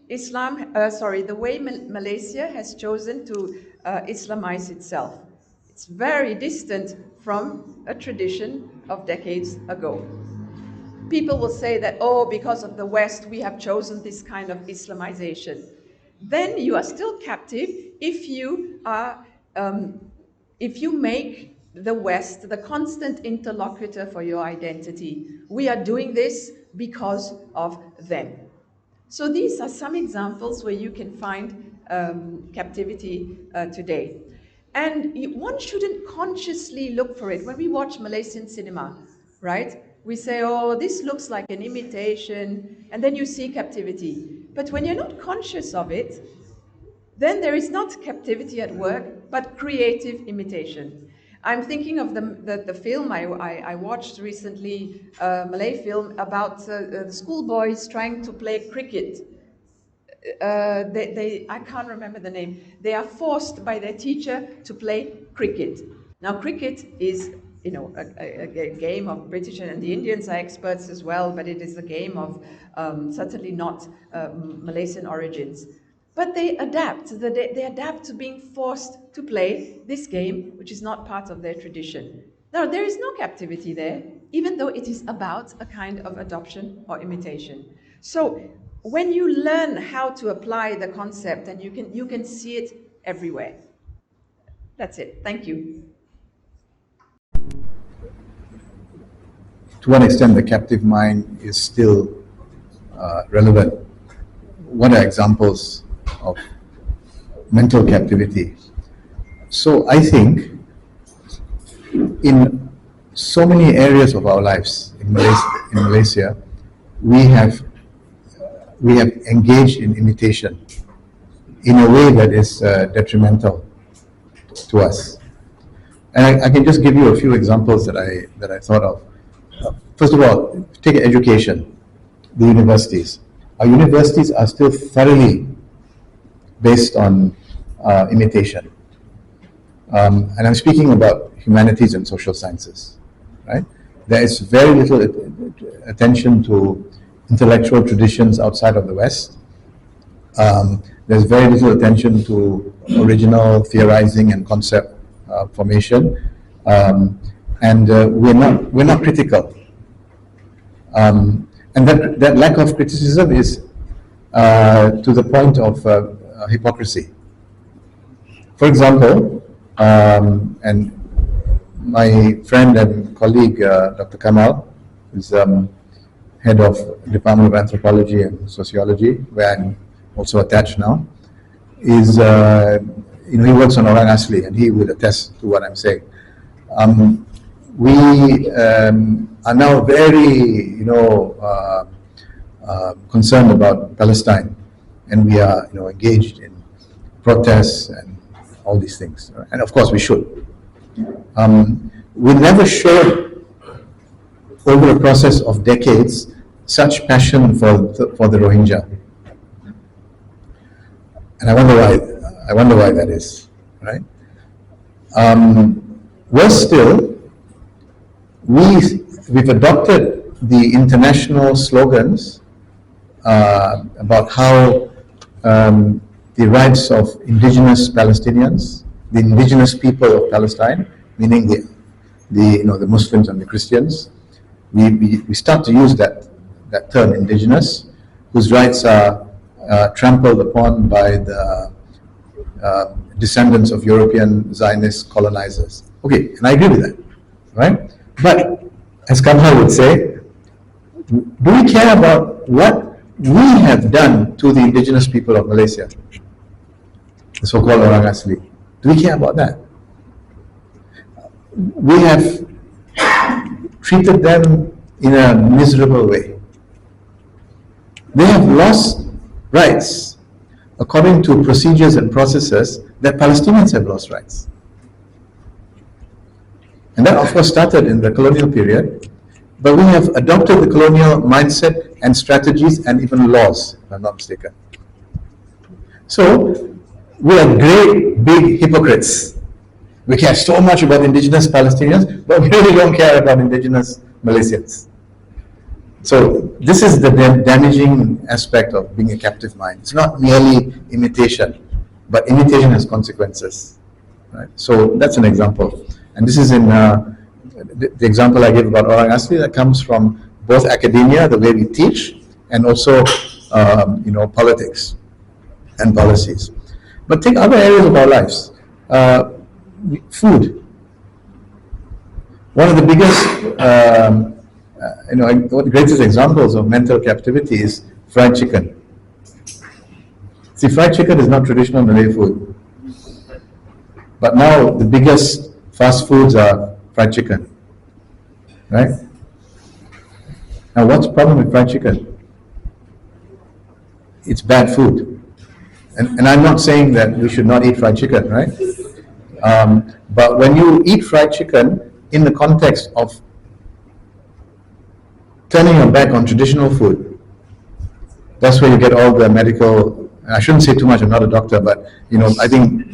the way Malaysia has chosen to Islamize itself. It's very distant from a tradition of decades ago. People will say that, oh, because of the West, we have chosen this kind of Islamization. Then you are still captive if you make the West the constant interlocutor for your identity. We are doing this because of them. So these are some examples where you can find captivity today. And one shouldn't consciously look for it. When we watch Malaysian cinema, right? We say, oh, this looks like an imitation, and then you see captivity. But when you're not conscious of it, then there is not captivity at work, but creative imitation. I'm thinking of the film I watched recently, Malay film about schoolboys trying to play cricket. I can't remember the name. They are forced by their teacher to play cricket. Now, cricket is, you know, a game of British, and the Indians are experts as well, but it is a game of certainly not Malaysian origins. But they adapt. They adapt to being forced to play this game, which is not part of their tradition. Now, there is no captivity there, even though it is about a kind of adoption or imitation. So, when you learn how to apply the concept, and you can see it everywhere. That's it. Thank you. To what extent the captive mind is still relevant? What are examples of mental captivity? So I think in so many areas of our lives in Malaysia, we have engaged in imitation in a way that is detrimental to us. And I can just give you a few examples that I thought of. First of all, take education, the universities. Our universities are still thoroughly based on imitation. And I'm speaking about humanities and social sciences, right? There is very little attention to intellectual traditions outside of the West. There's very little attention to original theorizing and concept formation. And we're not critical. And that lack of criticism is to the point of hypocrisy. For example, and my friend and colleague, Dr. Kamal, who's head of Department of Anthropology and Sociology, where I'm also attached now, is, he works on orang asli, and he would attest to what I'm saying. We are now very, concerned about Palestine, and we are, engaged in protests and all these things. And of course, we should. We never showed, over a process of decades, such passion for the Rohingya, and I wonder why that is, right? Worse still, we've adopted the international slogans about how the rights of indigenous Palestinians, the indigenous people of Palestine, meaning the Muslims and the Christians, we start to use that term indigenous, whose rights are trampled upon by the descendants of European Zionist colonizers. Okay, and I agree with that, right? But as Kamal would say, do we care about what we have done to the indigenous people of Malaysia, the so-called orang asli? Do we care about that? We have treated them in a miserable way. They have lost rights according to procedures and processes that Palestinians have lost rights. And that, of course, started in the colonial period, but we have adopted the colonial mindset and strategies and even laws, if I'm not mistaken. So, we are great big hypocrites. We care so much about indigenous Palestinians, but we really don't care about indigenous Malaysians. So this is the damaging aspect of being a captive mind. It's not merely imitation, but imitation has consequences. Right? So that's an example. And this is in the example I gave about orang asli that comes from both academia, the way we teach, and also politics and policies. But take other areas of our lives. Food. One of the biggest, one of the greatest examples of mental captivity is fried chicken. See, fried chicken is not traditional Malay food. But now the biggest fast foods are fried chicken. Right? Now what's the problem with fried chicken? It's bad food. And I'm not saying that we should not eat fried chicken, right? But when you eat fried chicken in the context of turning your back on traditional food, that's where you get all the medical, I shouldn't say too much, I'm not a doctor, but I think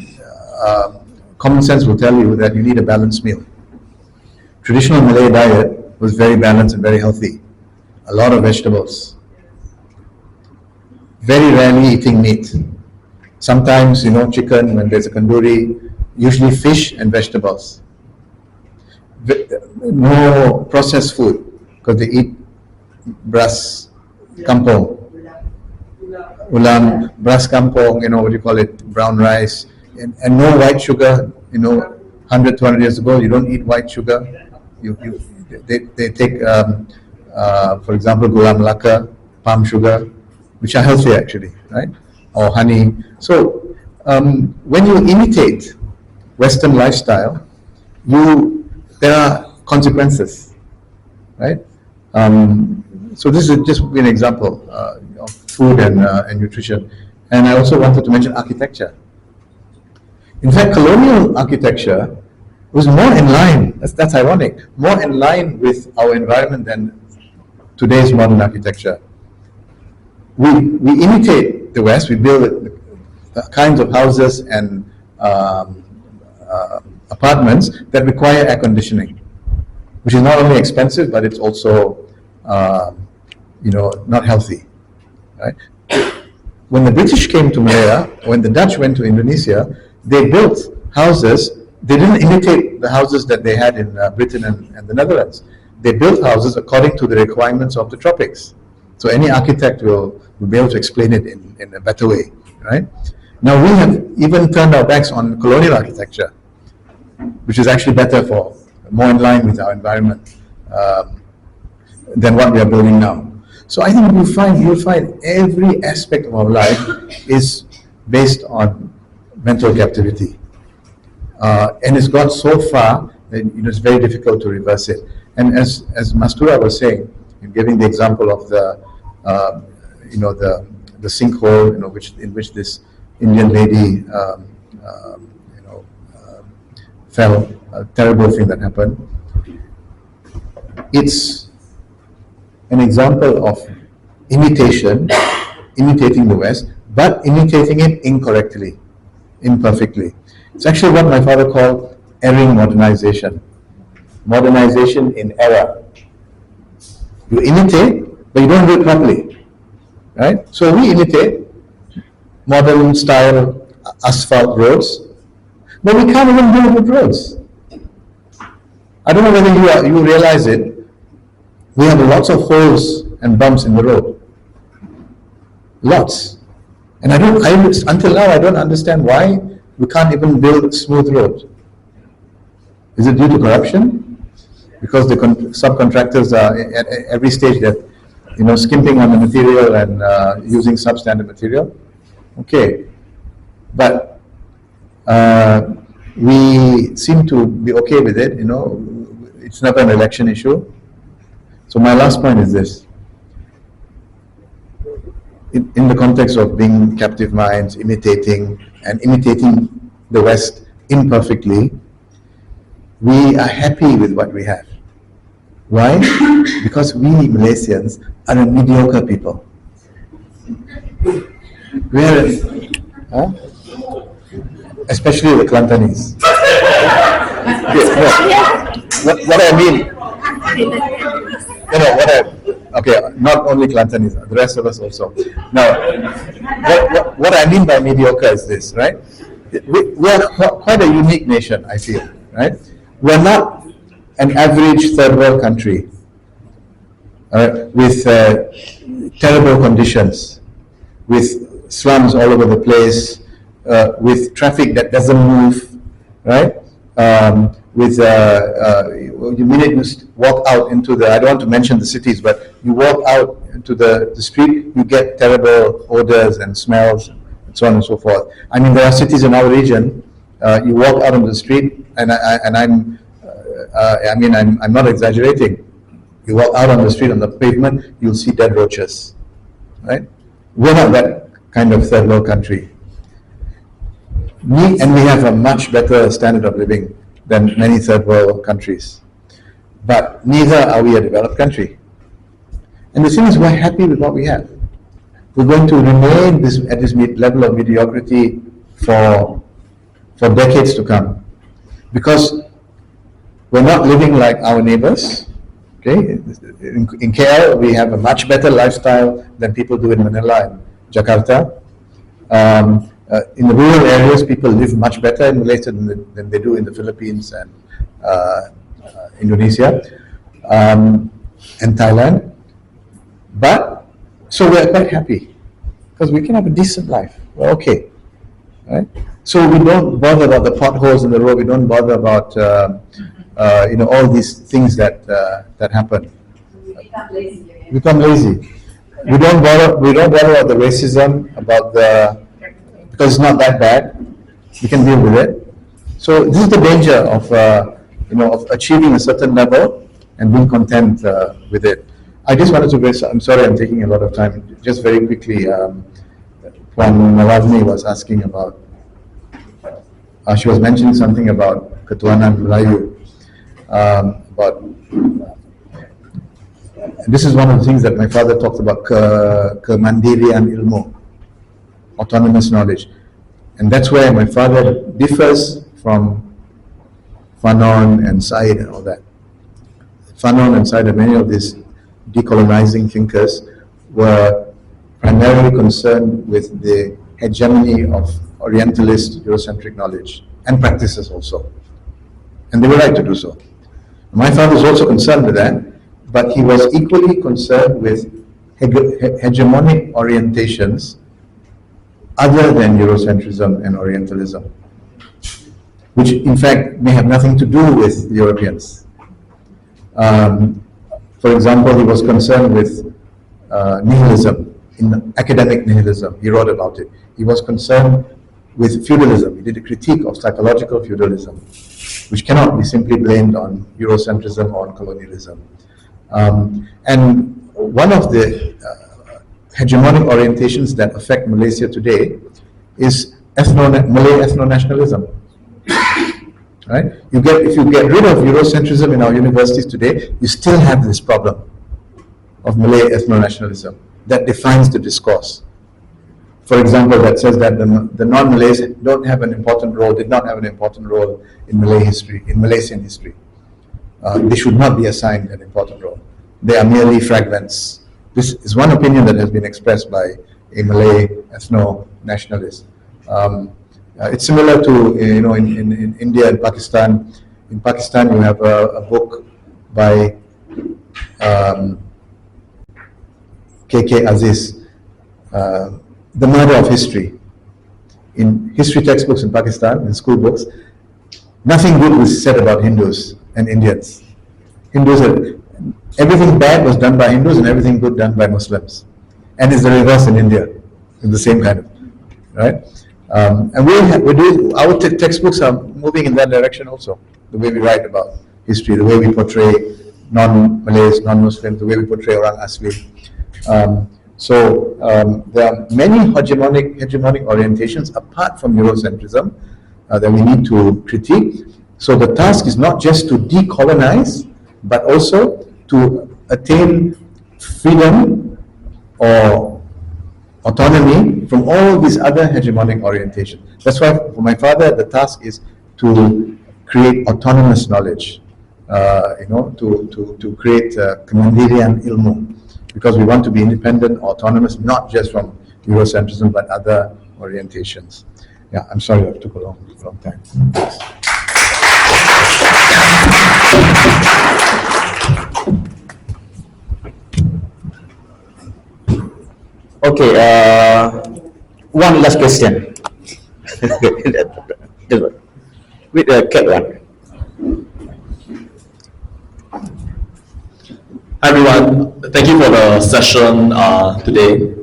common sense will tell you that you need a balanced meal. Traditional Malay diet was very balanced and very healthy. A lot of vegetables. Very rarely eating meat. Sometimes, chicken when there's a kanduri, usually fish and vegetables. No processed food, because they eat beras kampung, ulam, beras kampung, what do you call it, brown rice, and no white sugar. 100, 200 years ago, you don't eat white sugar. They take, for example, gula melaka, palm sugar, which are healthy actually, right? Or honey. So when you imitate Western lifestyle, there are consequences, right? So this is just an example of food and nutrition. And I also wanted to mention architecture. In fact, colonial architecture was more in line, that's ironic, more in line with our environment than today's modern architecture. We imitate the West, we build the kinds of houses and apartments that require air conditioning, which is not only expensive, but it's also not healthy, right? When the British came to Malaya, when the Dutch went to Indonesia, they built houses. They didn't imitate the houses that they had in Britain and the Netherlands. They built houses according to the requirements of the tropics. So any architect will be able to explain it in a better way, right? Now we have even turned our backs on colonial architecture, which is actually better for, more in line with our environment than what we are building now. So I think you'll find every aspect of our life is based on mental captivity. And it's gone so far that it's very difficult to reverse it. And as Masturah was saying, giving the example of the sinkhole, in which this Indian lady fell, a terrible thing that happened. It's an example of imitation, imitating the West, but imitating it incorrectly, imperfectly. It's actually what my father called erring modernization. Modernization in error. You imitate, but you don't do it properly, right? So we imitate modern style asphalt roads, but we can't even build good roads. I don't know whether you realize it. We have lots of holes and bumps in the road. Lots. And until now I don't understand why we can't even build smooth roads. Is it due to corruption? Because the subcontractors are at every stage that, skimping on the material and using substandard material? Okay. But we seem to be okay with it, it's never an election issue. So my last point is this. In the context of being captive minds, imitating the West imperfectly, we are happy with what we have. Why? Because we Malaysians are a mediocre people. Especially the Kelantanese. What I mean, Okay, not only Kelantanese, the rest of us also. Now, what I mean by mediocre is this, right? We are quite a unique nation, I feel, right? We're not an average third world country with terrible conditions, with slums all over the place, with traffic that doesn't move, right? With the minute you walk out into the, I don't want to mention the cities, but you walk out into the street, you get terrible odors and smells, and so on and so forth. I mean, there are cities in our region, you walk out on the street, and I'm not exaggerating. You walk out on the street, on the pavement, you'll see dead roaches, right? We're not that kind of third world country. We have a much better standard of living than many third world countries. But neither are we a developed country. And the thing is, we're happy with what we have. We're going to remain at this level of mediocrity for decades to come. Because we're not living like our neighbors. Okay? In KL, we have a much better lifestyle than people do in Manila and Jakarta. In the rural areas, people live much better in Malaysia than they do in the Philippines and Indonesia and Thailand. But, so we're quite happy because we can have a decent life. We're okay, right? So we don't bother about the potholes in the road. We don't bother about all these things that happen. We become lazy again. We become lazy. We don't bother about the racism, because it's not that bad. We can deal with it. So this is the danger of of achieving a certain level and being content with it. I just wanted to raise. I'm sorry, I'm taking a lot of time. Just very quickly, when Malavni was asking about, she was mentioning something about Ketuanan Melayu. This is one of the things that my father talked about, kemandirian ilmu, autonomous knowledge. And that's where my father differs from Fanon and Syed and all that. Fanon and Syed and many of these decolonizing thinkers were primarily concerned with the hegemony of Orientalist Eurocentric knowledge and practices also. And they were right to do so. My father was also concerned with that, but he was equally concerned with hegemonic orientations other than Eurocentrism and Orientalism, which in fact may have nothing to do with Europeans. For example, he was concerned with nihilism, in academic nihilism. He wrote about it. He was concerned with feudalism. He did a critique of psychological feudalism, which cannot be simply blamed on Eurocentrism or on colonialism. And one of the hegemonic orientations that affect Malaysia today is Malay ethno-nationalism. Right? If you get rid of Eurocentrism in our universities today, you still have this problem of Malay ethno-nationalism that defines the discourse. For example, that says that the non-Malays did not have an important role in Malay history, in Malaysian history. They should not be assigned an important role. They are merely fragments. This is one opinion that has been expressed by a Malay ethno-nationalist. It's similar to in India and Pakistan. In Pakistan, you have a book by K.K. Aziz, The Murder of History. In history textbooks in Pakistan, in school books, nothing good was said about Hindus and Indians. Everything bad was done by Hindus and everything good done by Muslims. And it's the reverse in India, in the same kind of, right? And our textbooks are moving in that direction also. The way we write about history, the way we portray non-Malays, non-Muslims, the way we portray Orang Asli. There are many hegemonic orientations apart from Eurocentrism that we need to critique. So the task is not just to decolonize, but also to attain freedom or autonomy from all these other hegemonic orientations. That's why for my father, the task is to create autonomous knowledge, to create kemandirian ilmu. because we want to be independent, autonomous, not just from Eurocentrism, but other orientations. Yeah, I'm sorry I took a long time. Okay, one last question. With the cat one. Hi everyone, thank you for the session today.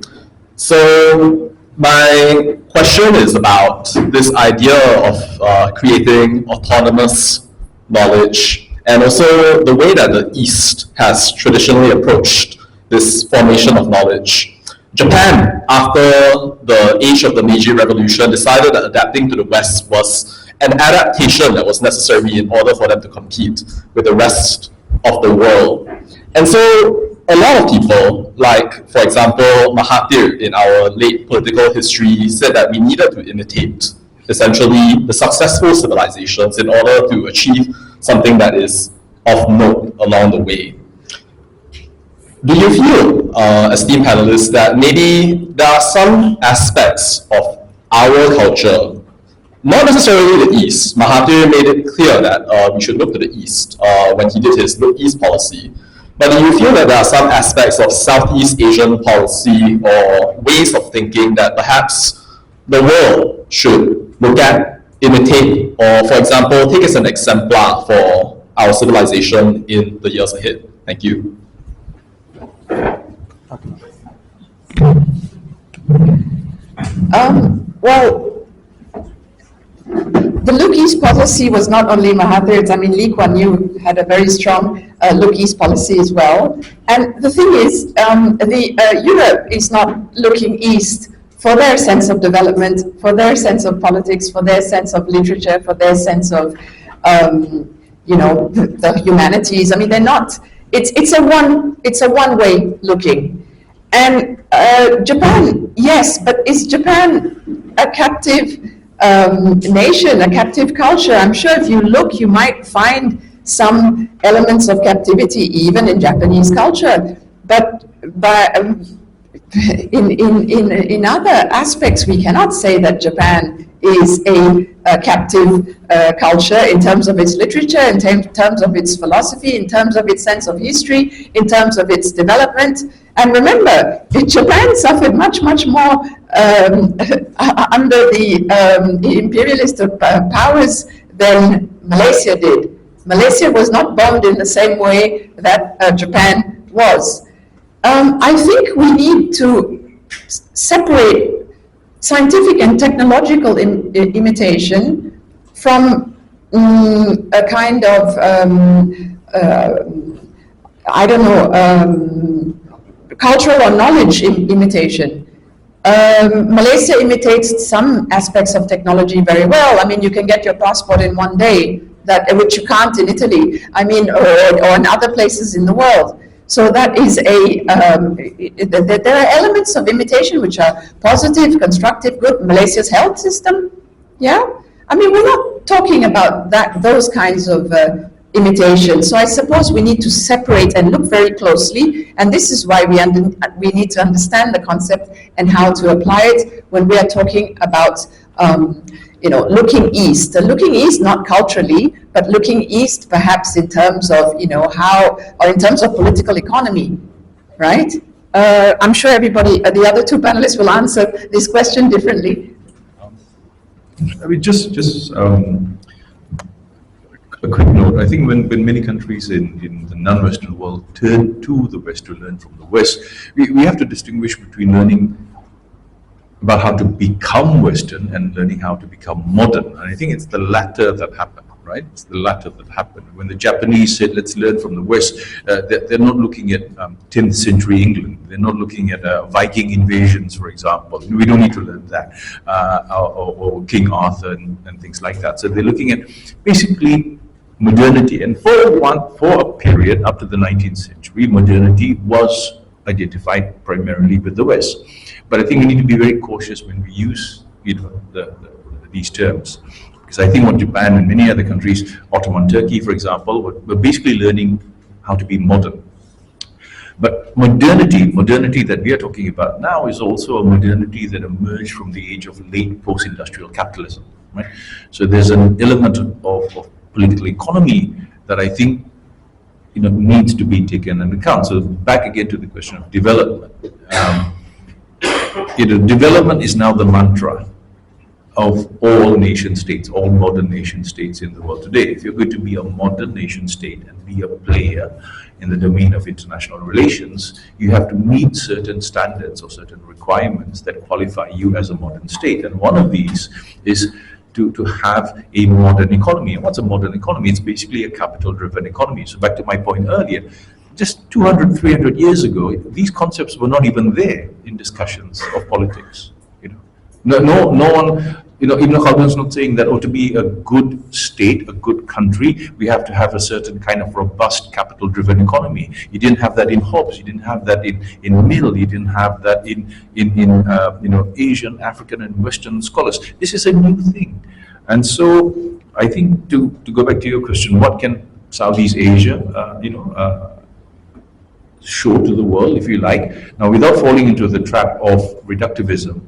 So my question is about this idea of creating autonomous knowledge, and also the way that the East has traditionally approached this formation of knowledge. Japan, after the age of the Meiji Revolution, decided that adapting to the West was an adaptation that was necessary in order for them to compete with the rest of the world. And so a lot of people, like, for example, Mahathir in our late political history, said that we needed to imitate, essentially, the successful civilizations in order to achieve something that is of note along the way. Do you feel, esteemed panelists, that maybe there are some aspects of our culture, not necessarily the East? Mahathir made it clear that we should look to the East when he did his Look East policy. But do you feel that there are some aspects of Southeast Asian policy or ways of thinking that perhaps the world should look at, imitate, or, for example, take as an exemplar for our civilization in the years ahead? Thank you. Well, the Look East policy was not only Mahathir's. I mean, Lee Kuan Yew had a very strong Look East policy as well. And the thing is, Europe is not looking east for their sense of development, for their sense of politics, for their sense of literature, for their sense of, the humanities. I mean, they're not. It's a one-way looking. And Japan, yes, but is Japan a captive nation, a captive culture? I'm sure if you look, you might find some elements of captivity even in Japanese culture. But in other aspects, we cannot say that Japan is a captive culture in terms of its literature, in terms of its philosophy, in terms of its sense of history, in terms of its development. And remember, Japan suffered much more under the imperialist powers than Malaysia did. Malaysia was not bombed in the same way that Japan was. I think we need to separate scientific and technological imitation from a kind of, cultural or knowledge imitation. Malaysia imitates some aspects of technology very well. I mean, you can get your passport in one day, which you can't in Italy, or in other places in the world. So that is there are elements of imitation which are positive, constructive, good. Malaysia's health system, yeah? I mean, we're not talking about those kinds of imitation. So I suppose we need to separate and look very closely, and this is why we need to understand the concept and how to apply it when we are talking about looking east. Looking east not culturally, but looking east perhaps in terms of how, or in terms of political economy, right? I'm sure everybody, the other two panelists will answer this question differently. I mean, just a quick note. I think when many countries in the non-Western world turn to the West to learn from the West, we have to distinguish between learning about how to become Western and learning how to become modern. And I think it's the latter that happened, right? It's the latter that happened. When the Japanese said, let's learn from the West, they're not looking at 10th century England. They're not looking at Viking invasions, for example. We don't need to learn that, or King Arthur and things like that. So they're looking at basically modernity. And for a period up to the 19th century, modernity was identified primarily with the West. But I think we need to be very cautious when we use these terms, because I think what Japan and many other countries, Ottoman Turkey, for example, were basically learning how to be modern. But modernity that we are talking about now is also a modernity that emerged from the age of late post-industrial capitalism, right? So there's an element of political economy that I think needs to be taken into account. So back again to the question of development. Development is now the mantra of all nation states, all modern nation states in the world today. If you're going to be a modern nation state and be a player in the domain of international relations, you have to meet certain standards or certain requirements that qualify you as a modern state. And one of these is to have a modern economy. And what's a modern economy? It's basically a capital-driven economy. So back to my point earlier, just 200, 300 years ago, these concepts were not even there in discussions of politics. No one, Ibn Khaldun's not saying that, to be a good state, a good country, we have to have a certain kind of robust capital-driven economy. You didn't have that in Hobbes, you didn't have that in Mill, you didn't have that in Asian, African, and Western scholars. This is a new thing. And so I think to go back to your question, what can Southeast Asia, show to the world, if you like, now without falling into the trap of reductivism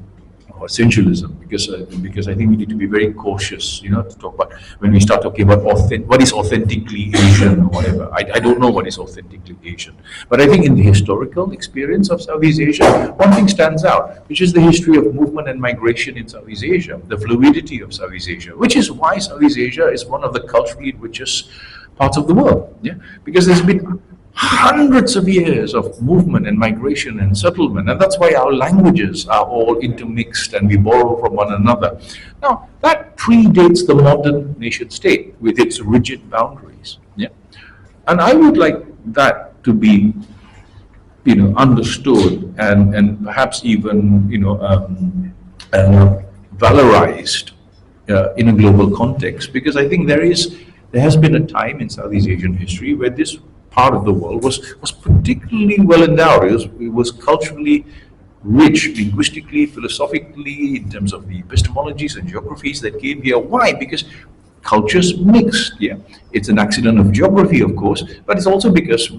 or essentialism, because I think we need to be very cautious, to talk about when we start talking about what is authentically Asian or whatever. I don't know what is authentically Asian, but I think in the historical experience of Southeast Asia, one thing stands out, which is the history of movement and migration in Southeast Asia, the fluidity of Southeast Asia, which is why Southeast Asia is one of the culturally richest parts of the world. Yeah, because there's been hundreds of years of movement and migration and settlement, and that's why our languages are all intermixed and we borrow from one another. Now, that predates the modern nation state with its rigid boundaries. Yeah, and I would like that to be, understood and perhaps even, valorized in a global context, because I think there has been a time in Southeast Asian history where this part of the world was particularly well endowed. It was culturally rich, linguistically, philosophically, in terms of the epistemologies and geographies that came here. Why? Because cultures mixed. Yeah, it's an accident of geography, of course, but it's also because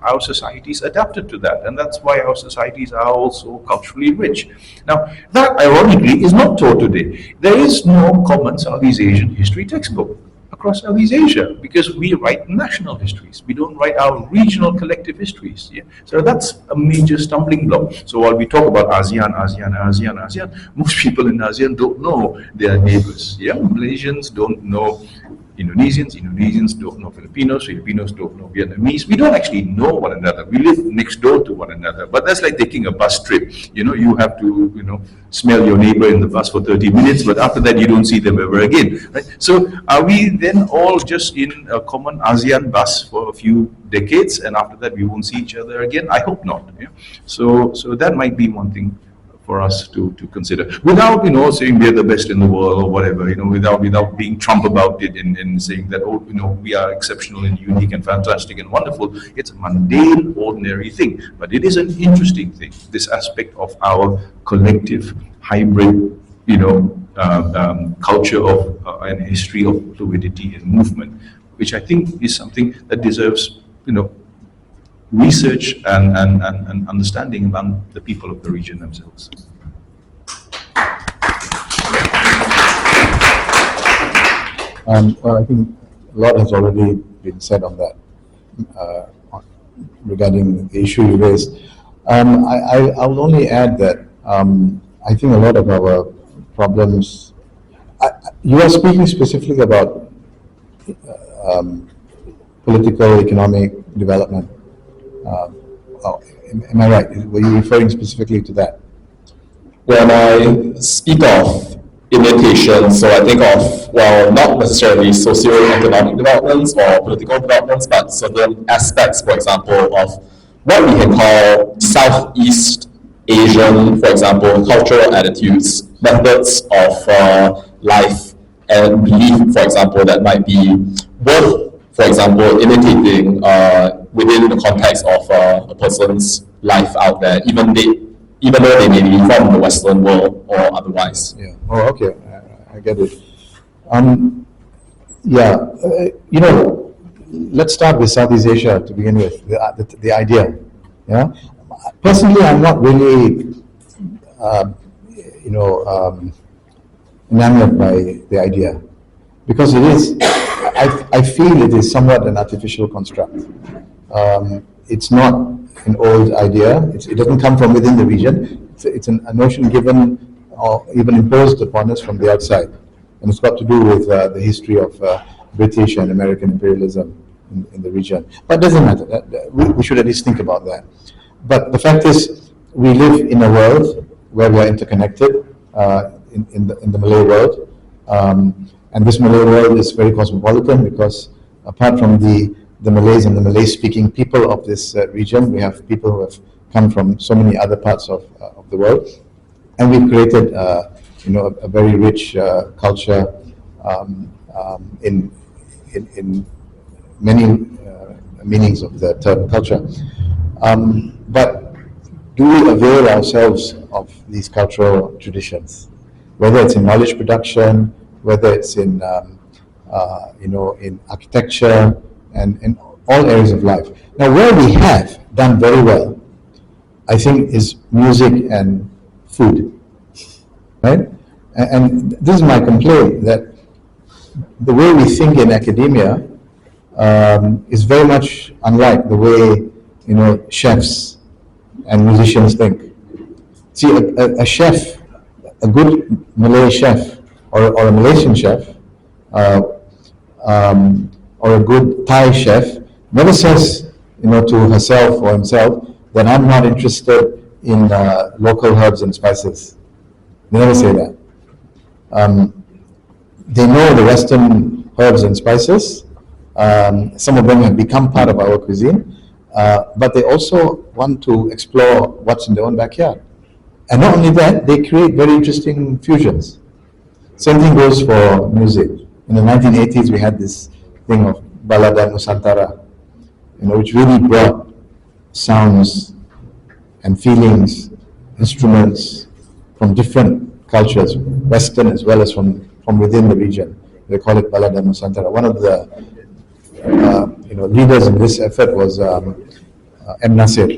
our societies adapted to that, and that's why our societies are also culturally rich. Now, that ironically is not taught today. There is no common Southeast Asian history textbook across Southeast Asia, because we write national histories. We don't write our regional collective histories. Yeah? So that's a major stumbling block. So while we talk about ASEAN, most people in ASEAN don't know their neighbors. Yeah? Malaysians don't know Indonesians don't know Filipinos don't know Vietnamese. We don't actually know one another. We live next door to one another. But that's like taking a bus trip. You have to, smell your neighbor in the bus for 30 minutes, but after that you don't see them ever again. Right? So are we then all just in a common ASEAN bus for a few decades, and after that we won't see each other again? I hope not. Yeah? So that might be one thing for us to consider, without saying we're the best in the world or whatever, without being Trump about it and saying that we are exceptional and unique and fantastic and wonderful. It's a mundane, ordinary thing, but it is an interesting thing, this aspect of our collective hybrid culture of and history of fluidity and movement, which I think is something that deserves research and understanding among the people of the region themselves. Well, I think a lot has already been said on that regarding the issue you raised. I will only add that I think a lot of our problems, you are speaking specifically about political, economic development. Am I right? Were you referring specifically to that? When I speak of imitation, so I think of, not necessarily socio-economic developments or political developments, but certain aspects, for example, of what we can call Southeast Asian, for example, cultural attitudes, methods of life and belief, for example, that might be worth, for example, imitating within the context of a person's life out there, even though they may be from the Western world or otherwise. Yeah. Oh, okay. I get it. Let's start with Southeast Asia to begin with. The idea. Yeah, personally, I'm not really, enamored by the idea, because it is, I feel it is somewhat an artificial construct. It's not an old idea. It doesn't come from within the region. It's a notion given or even imposed upon us from the outside, and it's got to do with the history of British and American imperialism in the region. But it doesn't matter. We should at least think about that. But the fact is, we live in a world where we are interconnected, in the Malay world, and this Malay world is very cosmopolitan, because apart from the Malays and the Malay-speaking people of this region, we have people who have come from so many other parts of the world, and we've created, a very rich culture in many meanings of the term culture. But do we avail ourselves of these cultural traditions, whether it's in knowledge production, whether it's in in architecture and in all areas of life? Now, where we have done very well, I think, is music and food, right? And this is my complaint, that the way we think in academia is very much unlike the way chefs and musicians think. See, a chef, a good Malay chef, or a Malaysian chef, or a good Thai chef, never says to herself or himself that I'm not interested in local herbs and spices. They never say that. They know the Western herbs and spices. Some of them have become part of our cuisine, but they also want to explore what's in their own backyard. And not only that, they create very interesting fusions. Same thing goes for music. In the 1980s, we had this thing of Balada Nusantara, which really brought sounds and feelings, instruments from different cultures, Western as well as from within the region. They call it Balada Nusantara. One of the leaders in this effort was M. Nasir.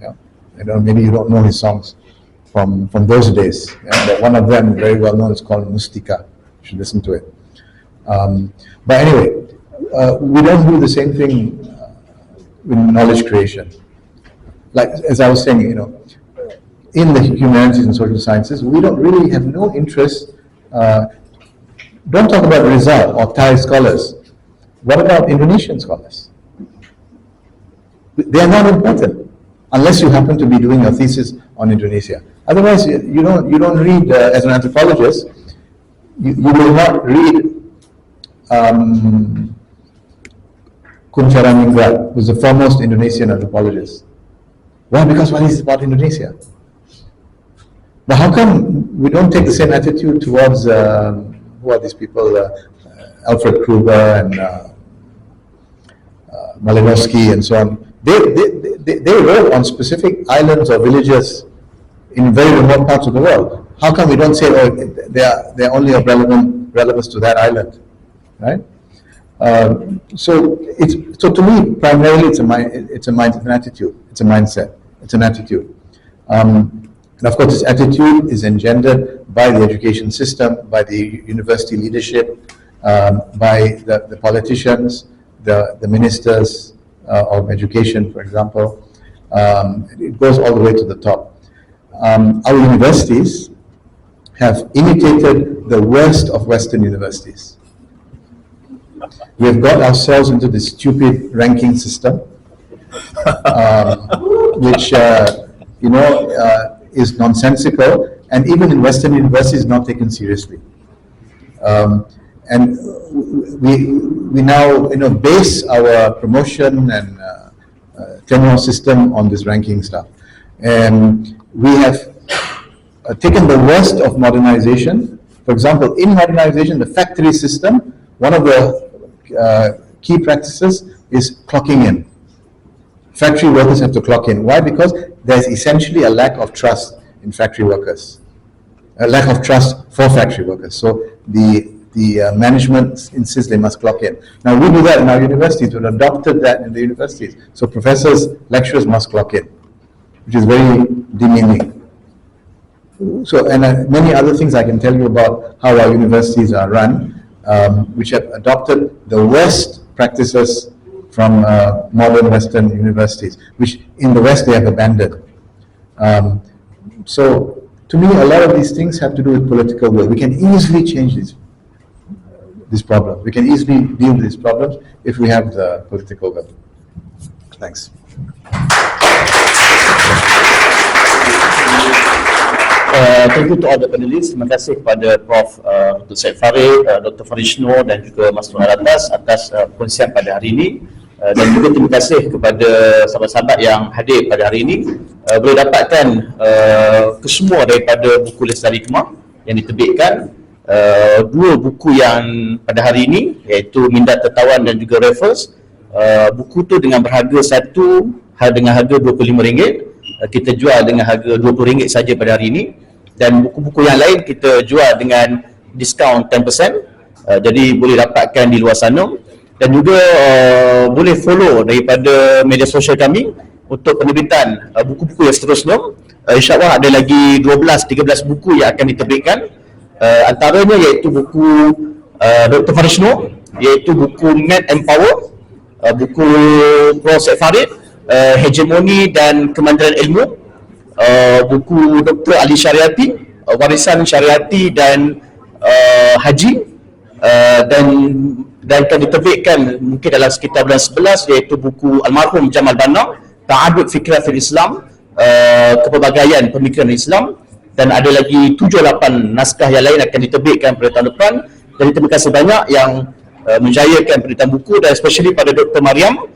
Yeah. Maybe you don't know his songs from those days. Yeah? But one of them, very well known, is called Mustika. You should listen to it. But anyway, we don't do the same thing with knowledge creation. Like, as I was saying, in the humanities and social sciences, we don't really have no interest. Don't talk about Rizal or Thai scholars. What about Indonesian scholars? They are not important unless you happen to be doing a thesis on Indonesia. Otherwise, you don't read, as an anthropologist, you will not read Kuncharaningrat, who's the foremost Indonesian anthropologist. Why? Because he's about Indonesia. But how come we don't take the same attitude towards, who are these people, Alfred Kruger and Malinowski and so on? They wrote on specific islands or villages in very remote parts of the world. How come we don't say, they're only of relevance to that island, right? So to me, primarily, it's an attitude. It's a mindset. It's an attitude. And of course, this attitude is engendered by the education system, by the university leadership, by the politicians, the ministers of education, for example. It goes all the way to the top. Our universities have imitated the worst of Western universities. We have got ourselves into this stupid ranking system, which is nonsensical, and even in Western universities not taken seriously. And we now base our promotion and tenure system on this ranking stuff. And we have taken the worst of modernization. For example, in modernization, the factory system, one of the key practices is clocking in. Factory workers have to clock in. Why? Because there's essentially a lack of trust in factory workers, a lack of trust for factory workers. So the the management insists they must clock in. Now we do that in our universities, we've adopted that in the universities. So professors, lecturers must clock in, which is very demeaning. So, and many other things I can tell you about how our universities are run, which have adopted the West practices from modern Western universities, which in the West they have abandoned. So, to me, a lot of these things have to do with political will. We can easily change this problem. We can easily deal with these problems if we have the political will. Thanks. Thank you to all the panelists. Terima kasih kepada Prof. Dr. Syed Farid, Dr. Farish dan juga Masturah Alatas atas perkongsian pada hari ini. Dan juga terima kasih kepada sahabat-sahabat yang hadir pada hari ini. Boleh dapatkan kesemua daripada buku Lestari Hikmah yang diterbitkan. Dua buku yang pada hari ini, iaitu Minda Tertawan dan juga Raffles. Buku tu dengan berharga satu dengan harga RM25. Kita jual dengan harga RM20 saja pada hari ini, dan buku-buku yang lain kita jual dengan diskaun 10%. Jadi boleh dapatkan di luar sana, dan juga boleh follow daripada media sosial kami untuk penerbitan buku-buku yang seterusnya. InsyaAllah ada lagi 12-13 buku yang akan diterbitkan. Antaranya iaitu buku Dr. Farish, iaitu buku Mad and Power, buku Prof. Farid, Hegemoni dan Kemandiran Ilmu, buku Dr. Ali Syariati, Warisan Syariati dan Haji, dan akan diterbitkan mungkin dalam sekitar bulan 11, iaitu buku Almarhum Jamal Banna, Ta'adud Fikrah fil Islam, Kepelbagaian Pemikiran Islam, dan ada lagi 7-8 naskah yang lain akan diterbitkan pada tahun depan. Jadi terima kasih banyak yang menjayakan penerbitan buku, dan especially pada Dr. Mariam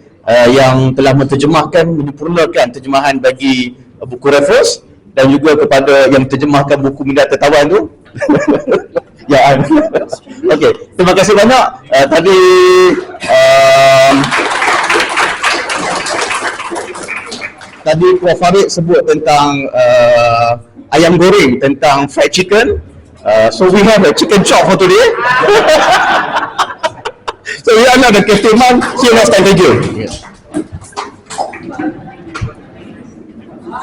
yang telah menterjemahkan, menyempurnakan terjemahan bagi buku Raffles, dan juga kepada yang menterjemahkan buku Minda Tertawan tu. Ya, okey. Terima kasih banyak. Tadi Prof. Farid sebut tentang ayam goreng, tentang fried chicken. So we have a chicken chop for today. So we are now the Captain Man. See you next time. Thank you. Yes.